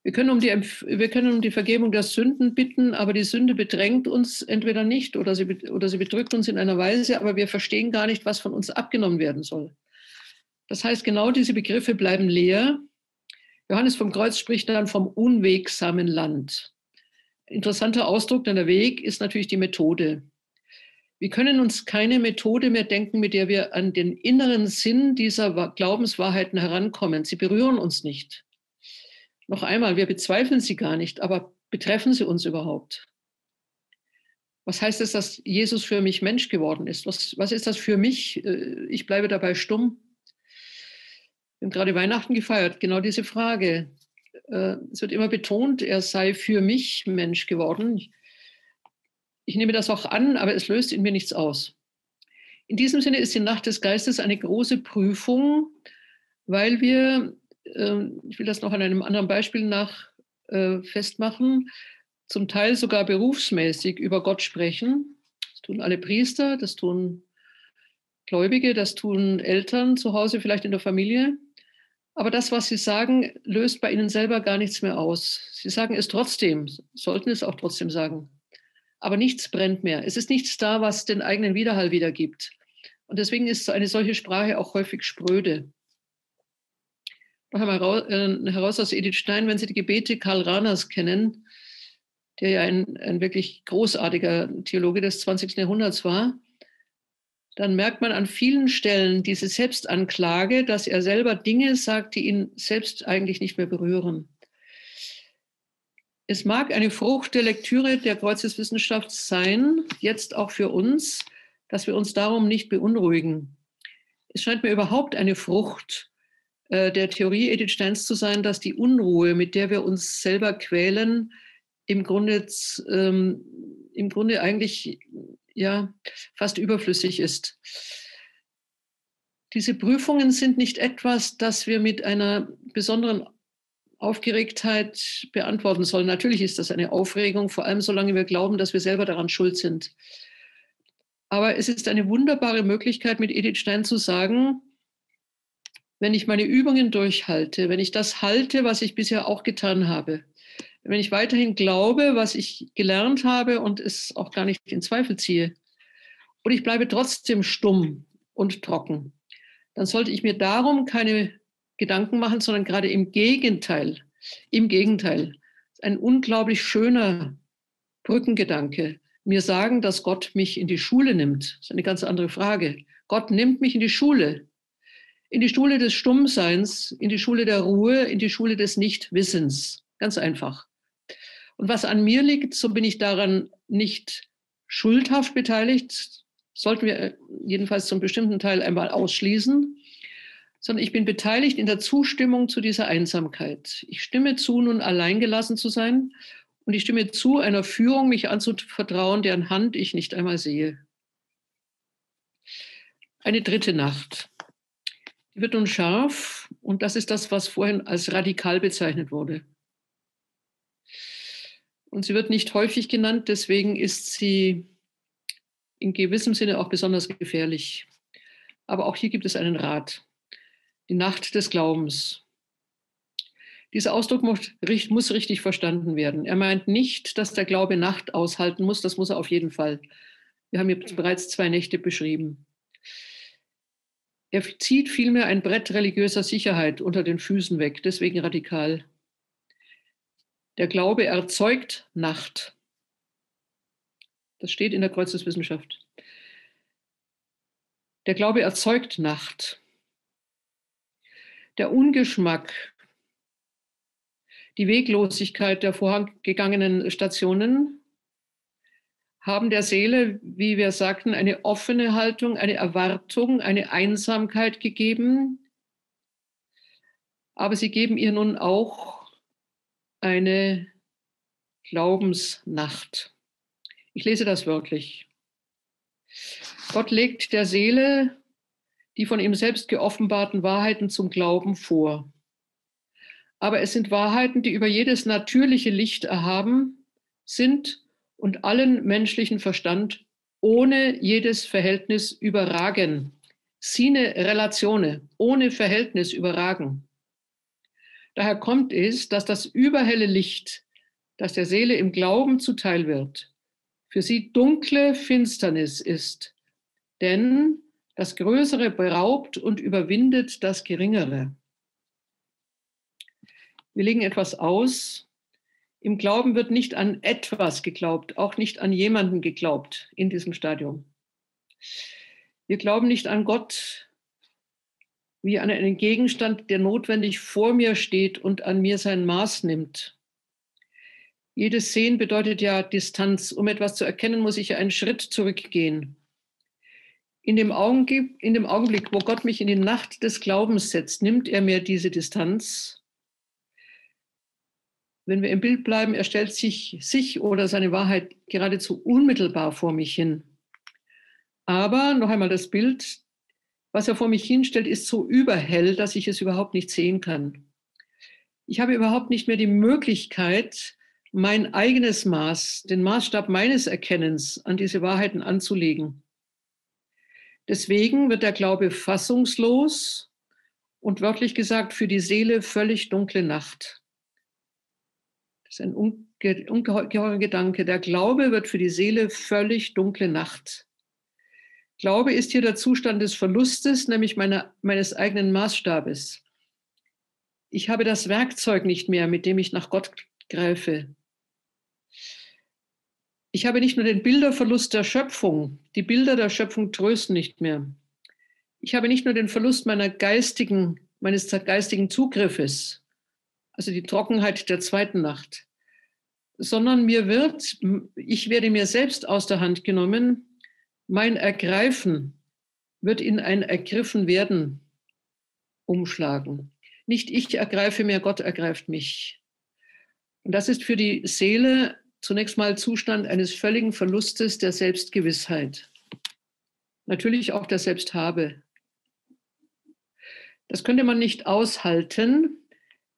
Wir können um die Vergebung der Sünden bitten, aber die Sünde bedrängt uns entweder nicht oder sie bedrückt uns in einer Weise, aber wir verstehen gar nicht, was von uns abgenommen werden soll. Das heißt, genau diese Begriffe bleiben leer. Johannes vom Kreuz spricht dann vom unwegsamen Land. Interessanter Ausdruck, denn der Weg ist natürlich die Methode. Wir können uns keine Methode mehr denken, mit der wir an den inneren Sinn dieser Glaubenswahrheiten herankommen. Sie berühren uns nicht. Noch einmal, wir bezweifeln sie gar nicht, aber betreffen sie uns überhaupt? Was heißt es, dass Jesus für mich Mensch geworden ist? Was ist das für mich? Ich bleibe dabei stumm. Wir haben gerade Weihnachten gefeiert, genau diese Frage. Es wird immer betont, er sei für mich Mensch geworden. Ich nehme das auch an, aber es löst in mir nichts aus. In diesem Sinne ist die Nacht des Geistes eine große Prüfung, weil wir, ich will das noch an einem anderen Beispiel festmachen, zum Teil sogar berufsmäßig über Gott sprechen. Das tun alle Priester, das tun Gläubige, das tun Eltern zu Hause, vielleicht in der Familie. Aber das, was sie sagen, löst bei ihnen selber gar nichts mehr aus. Sie sagen es trotzdem, sollten es auch trotzdem sagen. Aber nichts brennt mehr. Es ist nichts da, was den eigenen Widerhall wiedergibt. Und deswegen ist eine solche Sprache auch häufig spröde. Noch einmal heraus aus Edith Stein, wenn Sie die Gebete Karl Rahners kennen, der ja ein wirklich großartiger Theologe des 20. Jahrhunderts war, dann merkt man an vielen Stellen diese Selbstanklage, dass er selber Dinge sagt, die ihn selbst eigentlich nicht mehr berühren. Es mag eine Frucht der Lektüre der Kreuzeswissenschaft sein, jetzt auch für uns, dass wir uns darum nicht beunruhigen. Es scheint mir überhaupt eine Frucht der Theorie Edith Steins zu sein, dass die Unruhe, mit der wir uns selber quälen, im Grunde eigentlich fast überflüssig ist. Diese Prüfungen sind nicht etwas, das wir mit einer besonderen Aufgeregtheit beantworten sollen. Natürlich ist das eine Aufregung, vor allem solange wir glauben, dass wir selber daran schuld sind. Aber es ist eine wunderbare Möglichkeit, mit Edith Stein zu sagen, wenn ich meine Übungen durchhalte, wenn ich das halte, was ich bisher auch getan habe, wenn ich weiterhin glaube, was ich gelernt habe und es auch gar nicht in Zweifel ziehe, und ich bleibe trotzdem stumm und trocken, dann sollte ich mir darum keine Gedanken machen, sondern gerade im Gegenteil. Im Gegenteil. Ein unglaublich schöner Brückengedanke. Mir sagen, dass Gott mich in die Schule nimmt. Das ist eine ganz andere Frage. Gott nimmt mich in die Schule des Stummseins, in die Schule der Ruhe, in die Schule des Nichtwissens. Ganz einfach. Und was an mir liegt, so bin ich daran nicht schuldhaft beteiligt, sollten wir jedenfalls zum bestimmten Teil einmal ausschließen, sondern ich bin beteiligt in der Zustimmung zu dieser Einsamkeit. Ich stimme zu, nun alleingelassen zu sein, und ich stimme zu, einer Führung mich anzuvertrauen, deren Hand ich nicht einmal sehe. Eine dritte Nacht. Die wird nun scharf, und das ist das, was vorhin als radikal bezeichnet wurde. Und sie wird nicht häufig genannt, deswegen ist sie in gewissem Sinne auch besonders gefährlich. Aber auch hier gibt es einen Rat. Die Nacht des Glaubens. Dieser Ausdruck muss richtig verstanden werden. Er meint nicht, dass der Glaube Nacht aushalten muss. Das muss er auf jeden Fall. Wir haben jetzt bereits 2 Nächte beschrieben. Er zieht vielmehr ein Brett religiöser Sicherheit unter den Füßen weg. Deswegen radikal. Der Glaube erzeugt Nacht. Das steht in der Kreuzeswissenschaft. Der Glaube erzeugt Nacht. Der Ungeschmack, die Weglosigkeit der vorangegangenen Stationen haben der Seele, wie wir sagten, eine offene Haltung, eine Erwartung, eine Einsamkeit gegeben. Aber sie geben ihr nun auch eine Glaubensnacht. Ich lese das wörtlich. Gott legt der Seele die von ihm selbst geoffenbarten Wahrheiten zum Glauben vor. Aber es sind Wahrheiten, die über jedes natürliche Licht erhaben sind und allen menschlichen Verstand ohne jedes Verhältnis überragen. Sine relatione, ohne Verhältnis überragen. Daher kommt es, dass das überhelle Licht, das der Seele im Glauben zuteil wird, für sie dunkle Finsternis ist. Denn das Größere beraubt und überwindet das Geringere. Wir legen etwas aus. Im Glauben wird nicht an etwas geglaubt, auch nicht an jemanden geglaubt in diesem Stadium. Wir glauben nicht an Gott wie an einen Gegenstand, der notwendig vor mir steht und an mir sein Maß nimmt. Jedes Sehen bedeutet ja Distanz. Um etwas zu erkennen, muss ich ja einen Schritt zurückgehen. In dem Augenblick, wo Gott mich in die Nacht des Glaubens setzt, nimmt er mir diese Distanz. wenn wir im Bild bleiben, er stellt sich oder seine Wahrheit geradezu unmittelbar vor mich hin. Aber noch einmal das Bild, was er vor mich hinstellt, ist so überhell, dass ich es überhaupt nicht sehen kann. Ich habe überhaupt nicht mehr die Möglichkeit, mein eigenes Maß, den Maßstab meines Erkennens an diese Wahrheiten anzulegen. Deswegen wird der Glaube fassungslos und wörtlich gesagt für die Seele völlig dunkle Nacht. Das ist ein ungeheurer Gedanke. Der Glaube wird für die Seele völlig dunkle Nacht. Glaube ist hier der Zustand des Verlustes, nämlich meines eigenen Maßstabes. Ich habe das Werkzeug nicht mehr, mit dem ich nach Gott greife. Ich habe nicht nur den Bilderverlust der Schöpfung. Die Bilder der Schöpfung trösten nicht mehr. Ich habe nicht nur den Verlust meines geistigen Zugriffes, also die Trockenheit der zweiten Nacht, sondern ich werde mir selbst aus der Hand genommen. Mein Ergreifen wird in ein Ergriffenwerden umschlagen. Nicht ich ergreife mehr, Gott ergreift mich. Und das ist für die Seele zunächst mal Zustand eines völligen Verlustes der Selbstgewissheit. Natürlich auch der Selbsthabe. Das könnte man nicht aushalten,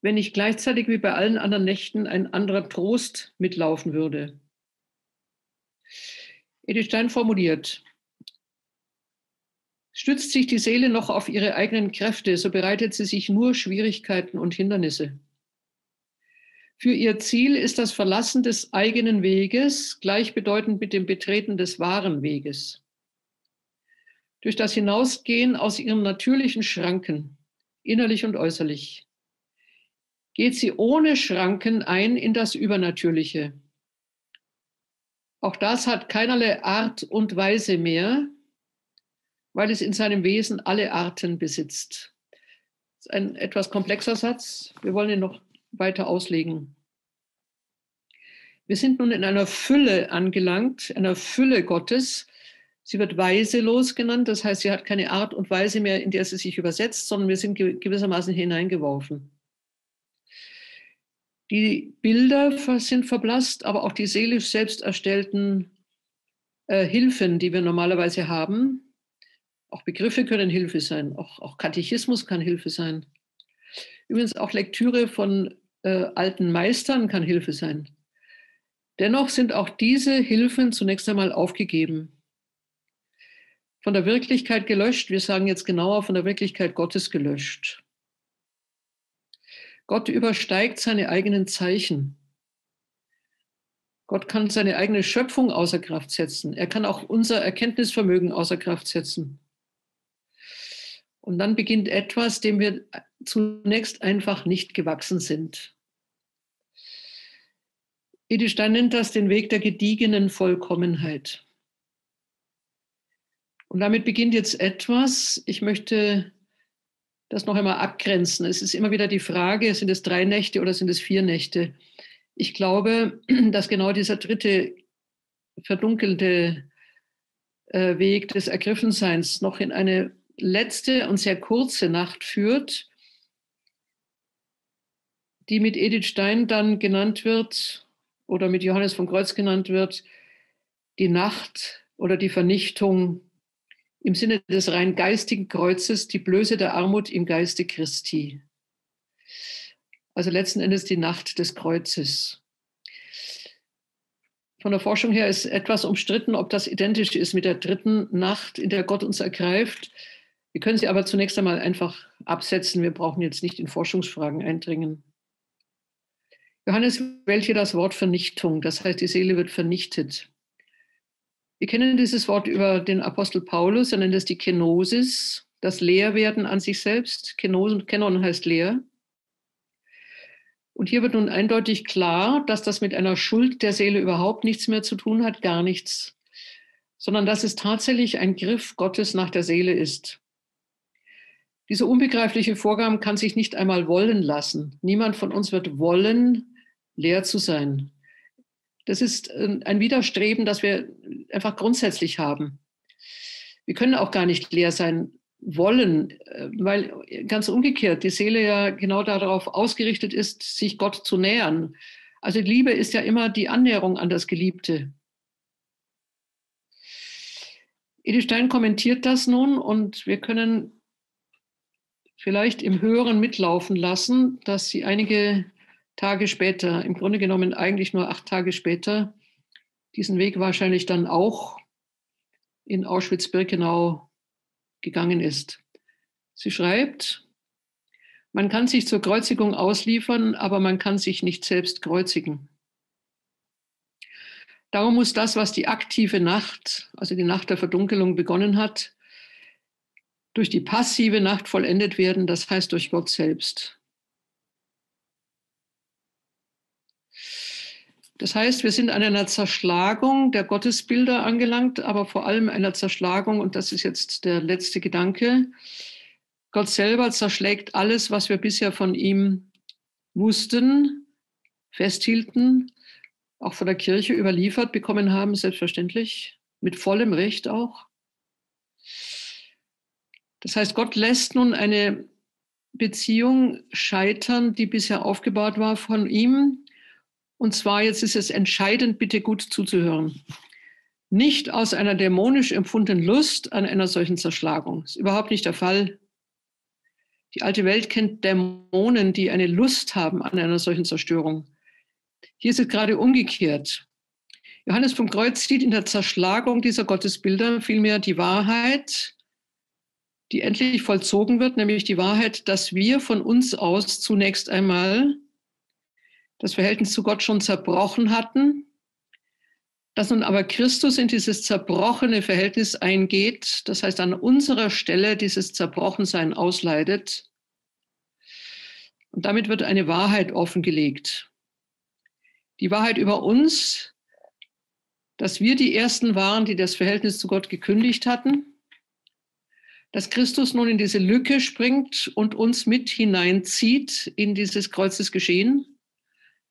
wenn nicht gleichzeitig wie bei allen anderen Nächten ein anderer Trost mitlaufen würde. Edith Stein formuliert: Stützt sich die Seele noch auf ihre eigenen Kräfte, so bereitet sie sich nur Schwierigkeiten und Hindernisse. Für ihr Ziel ist das Verlassen des eigenen Weges gleichbedeutend mit dem Betreten des wahren Weges. Durch das Hinausgehen aus ihren natürlichen Schranken, innerlich und äußerlich, geht sie ohne Schranken ein in das Übernatürliche. Auch das hat keinerlei Art und Weise mehr, weil es in seinem Wesen alle Arten besitzt. Das ist ein etwas komplexer Satz. Wir wollen ihn noch weiter auslegen. Wir sind nun in einer Fülle angelangt, einer Fülle Gottes. Sie wird weiselos genannt, das heißt, sie hat keine Art und Weise mehr, in der sie sich übersetzt, sondern wir sind gewissermaßen hineingeworfen. Die Bilder sind verblasst, aber auch die seelisch selbst erstellten Hilfen, die wir normalerweise haben. Auch Begriffe können Hilfe sein, auch Katechismus kann Hilfe sein. Übrigens auch Lektüre von alten Meistern kann Hilfe sein. Dennoch sind auch diese Hilfen zunächst einmal aufgegeben. Von der Wirklichkeit gelöscht, wir sagen jetzt genauer, von der Wirklichkeit Gottes gelöscht. Gott übersteigt seine eigenen Zeichen. Gott kann seine eigene Schöpfung außer Kraft setzen. Er kann auch unser Erkenntnisvermögen außer Kraft setzen. Und dann beginnt etwas, dem wir zunächst einfach nicht gewachsen sind. Edith Stein nennt das den Weg der gediegenen Vollkommenheit. Und damit beginnt jetzt etwas, ich möchte das noch einmal abgrenzen. Es ist immer wieder die Frage, sind es 3 Nächte oder sind es 4 Nächte? Ich glaube, dass genau dieser dritte verdunkelte Weg des Ergriffenseins noch in eine letzte und sehr kurze Nacht führt, die mit Edith Stein dann genannt wird oder mit Johannes vom Kreuz genannt wird, die Nacht oder die Vernichtung im Sinne des rein geistigen Kreuzes, die Blöße der Armut im Geiste Christi. Also letzten Endes die Nacht des Kreuzes. Von der Forschung her ist etwas umstritten, ob das identisch ist mit der dritten Nacht, in der Gott uns ergreift. Wir können sie aber zunächst einmal einfach absetzen. Wir brauchen jetzt nicht in Forschungsfragen eindringen. Johannes wählt hier das Wort Vernichtung, das heißt, die Seele wird vernichtet. Wir kennen dieses Wort über den Apostel Paulus, er nennt es die Kenosis, das Leerwerden an sich selbst. Kenon heißt leer. Und hier wird nun eindeutig klar, dass das mit einer Schuld der Seele überhaupt nichts mehr zu tun hat, gar nichts, sondern dass es tatsächlich ein Griff Gottes nach der Seele ist. Dieser unbegreifliche Vorgang kann sich nicht einmal wollen lassen. Niemand von uns wird wollen, leer zu sein. Das ist ein Widerstreben, das wir einfach grundsätzlich haben. Wir können auch gar nicht leer sein. wollen, weil ganz umgekehrt die Seele ja genau darauf ausgerichtet ist, sich Gott zu nähern. Also die Liebe ist ja immer die Annäherung an das Geliebte. Edith Stein kommentiert das nun und wir können vielleicht im Hören mitlaufen lassen, dass sie einige Tage später, im Grunde genommen eigentlich nur 8 Tage später, diesen Weg wahrscheinlich dann auch in Auschwitz-Birkenau gegangen ist. Sie schreibt, man kann sich zur Kreuzigung ausliefern, aber man kann sich nicht selbst kreuzigen. Darum muss das, was die aktive Nacht, also die Nacht der Verdunkelung begonnen hat, durch die passive Nacht vollendet werden, das heißt durch Gott selbst. Das heißt, wir sind an einer Zerschlagung der Gottesbilder angelangt, aber vor allem einer Zerschlagung, und das ist jetzt der letzte Gedanke, Gott selber zerschlägt alles, was wir bisher von ihm wussten, festhielten, auch von der Kirche überliefert bekommen haben, selbstverständlich, mit vollem Recht auch. Das heißt, Gott lässt nun eine Beziehung scheitern, die bisher aufgebaut war von ihm. Und zwar, jetzt ist es entscheidend, bitte gut zuzuhören. Nicht aus einer dämonisch empfundenen Lust an einer solchen Zerschlagung. Das ist überhaupt nicht der Fall. Die alte Welt kennt Dämonen, die eine Lust haben an einer solchen Zerstörung. Hier ist es gerade umgekehrt. Johannes vom Kreuz sieht in der Zerschlagung dieser Gottesbilder vielmehr die Wahrheit, die endlich vollzogen wird, nämlich die Wahrheit, dass wir von uns aus zunächst einmal das Verhältnis zu Gott schon zerbrochen hatten, dass nun aber Christus in dieses zerbrochene Verhältnis eingeht, das heißt an unserer Stelle dieses Zerbrochensein ausleidet. Und damit wird eine Wahrheit offengelegt. Die Wahrheit über uns, dass wir die Ersten waren, die das Verhältnis zu Gott gekündigt hatten, dass Christus nun in diese Lücke springt und uns mit hineinzieht in dieses Kreuzesgeschehen.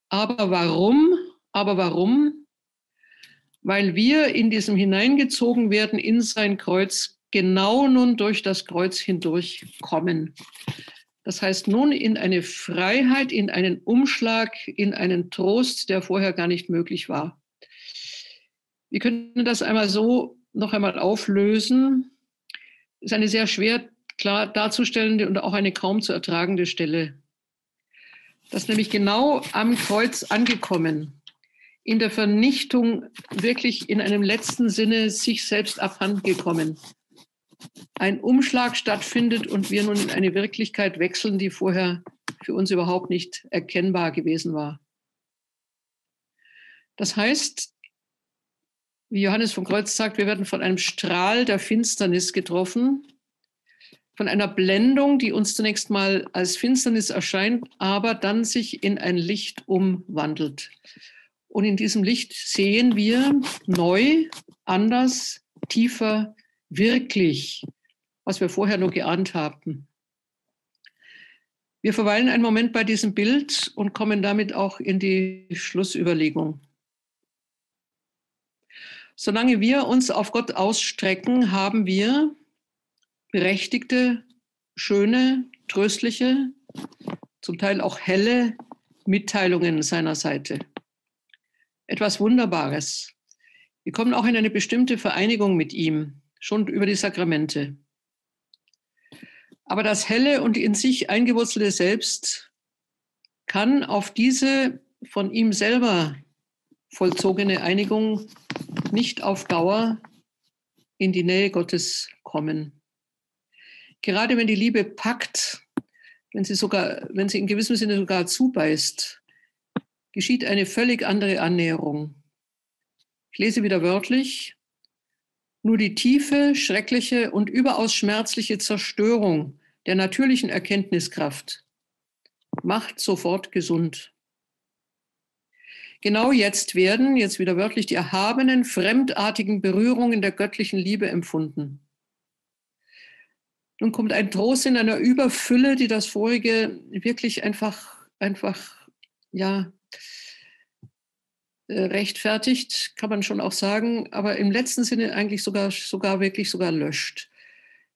Aber warum? Weil wir in diesem hineingezogen werden in sein Kreuz, genau nun durch das Kreuz hindurch kommen. Das heißt nun in eine Freiheit, in einen Umschlag, in einen Trost, der vorher gar nicht möglich war. Wir können das einmal so noch einmal auflösen. Das ist eine sehr schwer klar darzustellende und auch eine kaum zu ertragende Stelle. Das ist nämlich genau am Kreuz angekommen, in der Vernichtung wirklich in einem letzten Sinne sich selbst abhanden gekommen. Ein Umschlag stattfindet und wir nun in eine Wirklichkeit wechseln, die vorher für uns überhaupt nicht erkennbar gewesen war. Das heißt, wie Johannes vom Kreuz sagt, wir werden von einem Strahl der Finsternis getroffen, von einer Blendung, die uns zunächst mal als Finsternis erscheint, aber dann sich in ein Licht umwandelt. Und in diesem Licht sehen wir neu, anders, tiefer, wirklich, was wir vorher nur geahnt haben. Wir verweilen einen Moment bei diesem Bild und kommen damit auch in die Schlussüberlegung. Solange wir uns auf Gott ausstrecken, haben wir berechtigte, schöne, tröstliche, zum Teil auch helle Mitteilungen seiner Seite. Etwas Wunderbares. Wir kommen auch in eine bestimmte Vereinigung mit ihm, schon über die Sakramente. Aber das helle und in sich eingewurzelte Selbst kann auf diese von ihm selber vollzogene Einigung nicht auf Dauer in die Nähe Gottes kommen. Gerade wenn die Liebe packt, wenn sie in gewissem Sinne sogar zubeißt, geschieht eine völlig andere Annäherung. Ich lese wieder wörtlich: Nur die tiefe, schreckliche und überaus schmerzliche Zerstörung der natürlichen Erkenntniskraft macht sofort gesund. Genau jetzt werden, jetzt wieder wörtlich, die erhabenen, fremdartigen Berührungen der göttlichen Liebe empfunden. Nun kommt ein Trost in einer Überfülle, die das vorige wirklich einfach rechtfertigt, kann man schon auch sagen, aber im letzten Sinne eigentlich sogar löscht.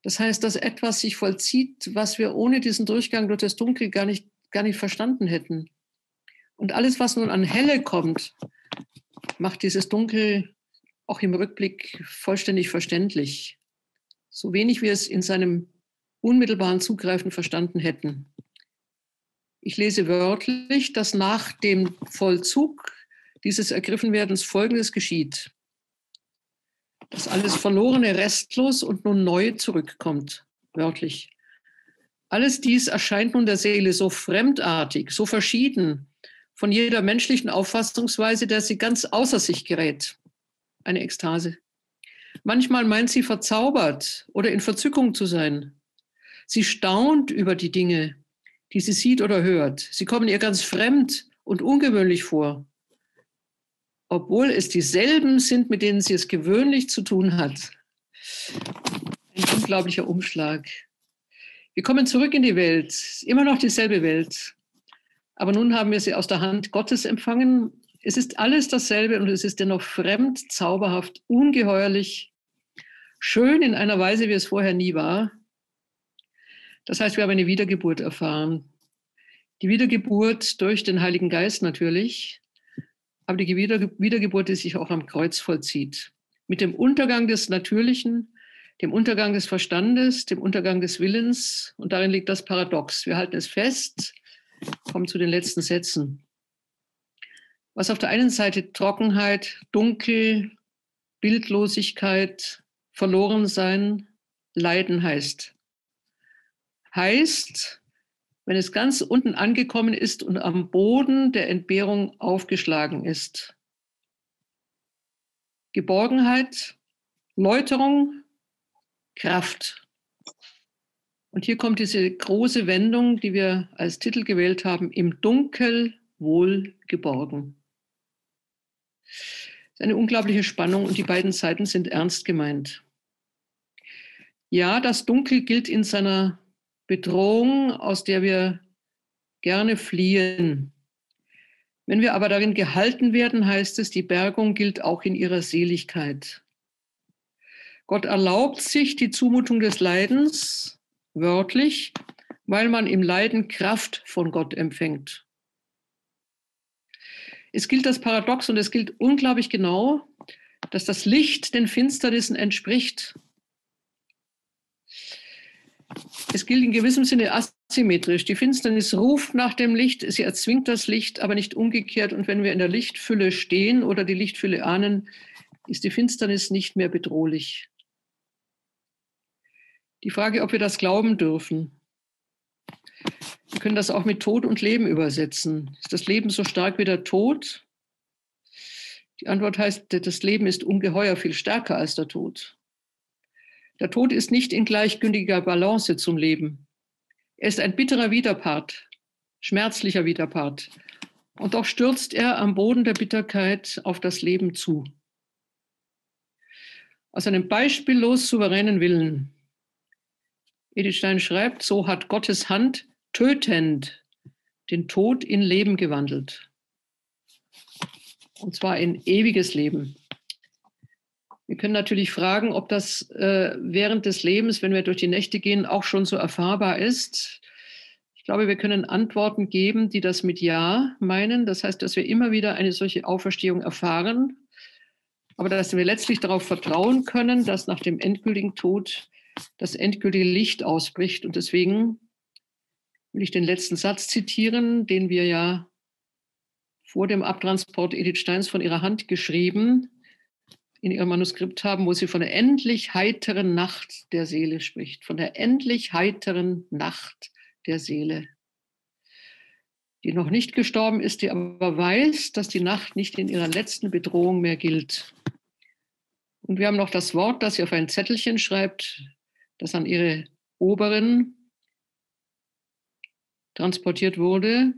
Das heißt, dass etwas sich vollzieht, was wir ohne diesen Durchgang durch das Dunkel gar nicht verstanden hätten. Und alles, was nun an Helle kommt, macht dieses Dunkel auch im Rückblick vollständig verständlich. So wenig wir es in seinem unmittelbaren Zugreifen verstanden hätten. Ich lese wörtlich, dass nach dem Vollzug dieses Ergriffenwerdens Folgendes geschieht. Dass alles Verlorene restlos und nun neu zurückkommt, wörtlich. Alles dies erscheint nun der Seele so fremdartig, so verschieden von jeder menschlichen Auffassungsweise, dass sie ganz außer sich gerät. Eine Ekstase. Manchmal meint sie verzaubert oder in Verzückung zu sein. Sie staunt über die Dinge, die sie sieht oder hört. Sie kommen ihr ganz fremd und ungewöhnlich vor, obwohl es dieselben sind, mit denen sie es gewöhnlich zu tun hat. Ein unglaublicher Umschlag. Wir kommen zurück in die Welt, immer noch dieselbe Welt. Aber nun haben wir sie aus der Hand Gottes empfangen. Es ist alles dasselbe und es ist dennoch fremd, zauberhaft, ungeheuerlich, schön in einer Weise, wie es vorher nie war. Das heißt, wir haben eine Wiedergeburt erfahren. Die Wiedergeburt durch den Heiligen Geist natürlich, aber die Wiedergeburt, die sich auch am Kreuz vollzieht. Mit dem Untergang des Natürlichen, dem Untergang des Verstandes, dem Untergang des Willens. Und darin liegt das Paradox. Wir halten es fest, kommen zu den letzten Sätzen. Was auf der einen Seite Trockenheit, Dunkel, Bildlosigkeit, Verlorensein, Leiden heißt. Heißt, wenn es ganz unten angekommen ist und am Boden der Entbehrung aufgeschlagen ist. Geborgenheit, Läuterung, Kraft. Und hier kommt diese große Wendung, die wir als Titel gewählt haben, im Dunkel wohl geborgen. Das ist eine unglaubliche Spannung und die beiden Seiten sind ernst gemeint. Ja, das Dunkel gilt in seiner Bedrohung, aus der wir gerne fliehen. Wenn wir aber darin gehalten werden, heißt es, die Bergung gilt auch in ihrer Seligkeit. Gott erlaubt sich die Zumutung des Leidens, wörtlich, weil man im Leiden Kraft von Gott empfängt. Es gilt das Paradox und es gilt unglaublich genau, dass das Licht den Finsternissen entspricht. Es gilt in gewissem Sinne asymmetrisch. Die Finsternis ruft nach dem Licht, sie erzwingt das Licht, aber nicht umgekehrt. Und wenn wir in der Lichtfülle stehen oder die Lichtfülle ahnen, ist die Finsternis nicht mehr bedrohlich. Die Frage, ob wir das glauben dürfen. Wir können das auch mit Tod und Leben übersetzen. Ist das Leben so stark wie der Tod? Die Antwort heißt, das Leben ist ungeheuer viel stärker als der Tod. Der Tod ist nicht in gleichgültiger Balance zum Leben. Er ist ein bitterer Widerpart, schmerzlicher Widerpart. Und doch stürzt er am Boden der Bitterkeit auf das Leben zu. Aus einem beispiellos souveränen Willen. Edith Stein schreibt, so hat Gottes Hand tötend den Tod in Leben gewandelt. Und zwar in ewiges Leben. Wir können natürlich fragen, ob das während des Lebens, wenn wir durch die Nächte gehen, auch schon so erfahrbar ist. Ich glaube, wir können Antworten geben, die das mit Ja meinen. Das heißt, dass wir immer wieder eine solche Auferstehung erfahren, aber dass wir letztlich darauf vertrauen können, dass nach dem endgültigen Tod das endgültige Licht ausbricht. Und deswegen will ich den letzten Satz zitieren, den wir ja vor dem Abtransport Edith Steins von ihrer Hand geschrieben in ihrem Manuskript haben, wo sie von der endlich heiteren Nacht der Seele spricht. Von der endlich heiteren Nacht der Seele. Die noch nicht gestorben ist, die aber weiß, dass die Nacht nicht in ihrer letzten Bedrohung mehr gilt. Und wir haben noch das Wort, das sie auf ein Zettelchen schreibt, das an ihre Oberin transportiert wurde.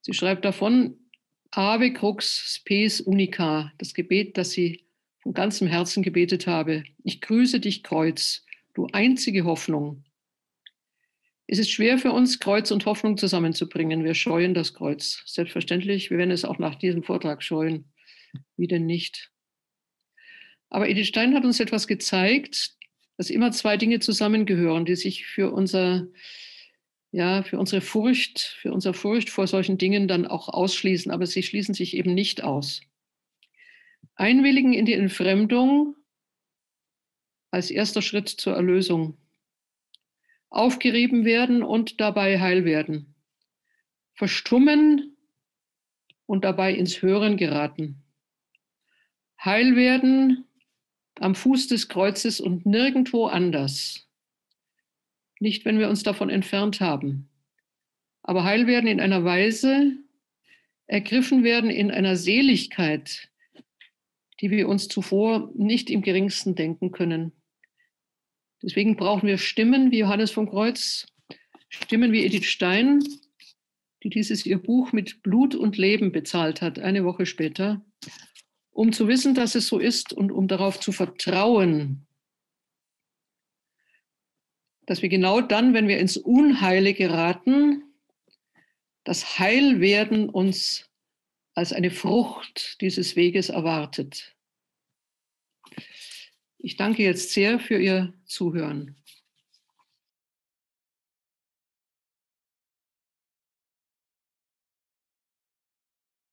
Sie schreibt davon, Ave crux spes unica, das Gebet, das sie von ganzem Herzen gebetet habe. Ich grüße dich, Kreuz, du einzige Hoffnung. Es ist schwer für uns, Kreuz und Hoffnung zusammenzubringen. Wir scheuen das Kreuz. Selbstverständlich, wir werden es auch nach diesem Vortrag scheuen. Wie denn nicht? Aber Edith Stein hat uns etwas gezeigt, dass immer zwei Dinge zusammengehören, die sich für unsere Furcht vor solchen Dingen dann auch ausschließen, aber sie schließen sich eben nicht aus. Einwilligen in die Entfremdung als erster Schritt zur Erlösung. Aufgerieben werden und dabei heil werden. Verstummen und dabei ins Hören geraten. Heil werden am Fuß des Kreuzes und nirgendwo anders. Nicht, wenn wir uns davon entfernt haben. Aber heil werden in einer Weise, ergriffen werden in einer Seligkeit, die wir uns zuvor nicht im geringsten denken können. Deswegen brauchen wir Stimmen wie Johannes vom Kreuz, Stimmen wie Edith Stein, die dieses ihr Buch mit Blut und Leben bezahlt hat, eine Woche später, um zu wissen, dass es so ist und um darauf zu vertrauen, dass wir genau dann, wenn wir ins Unheile geraten, das Heilwerden uns als eine Frucht dieses Weges erwartet. Ich danke jetzt sehr für Ihr Zuhören.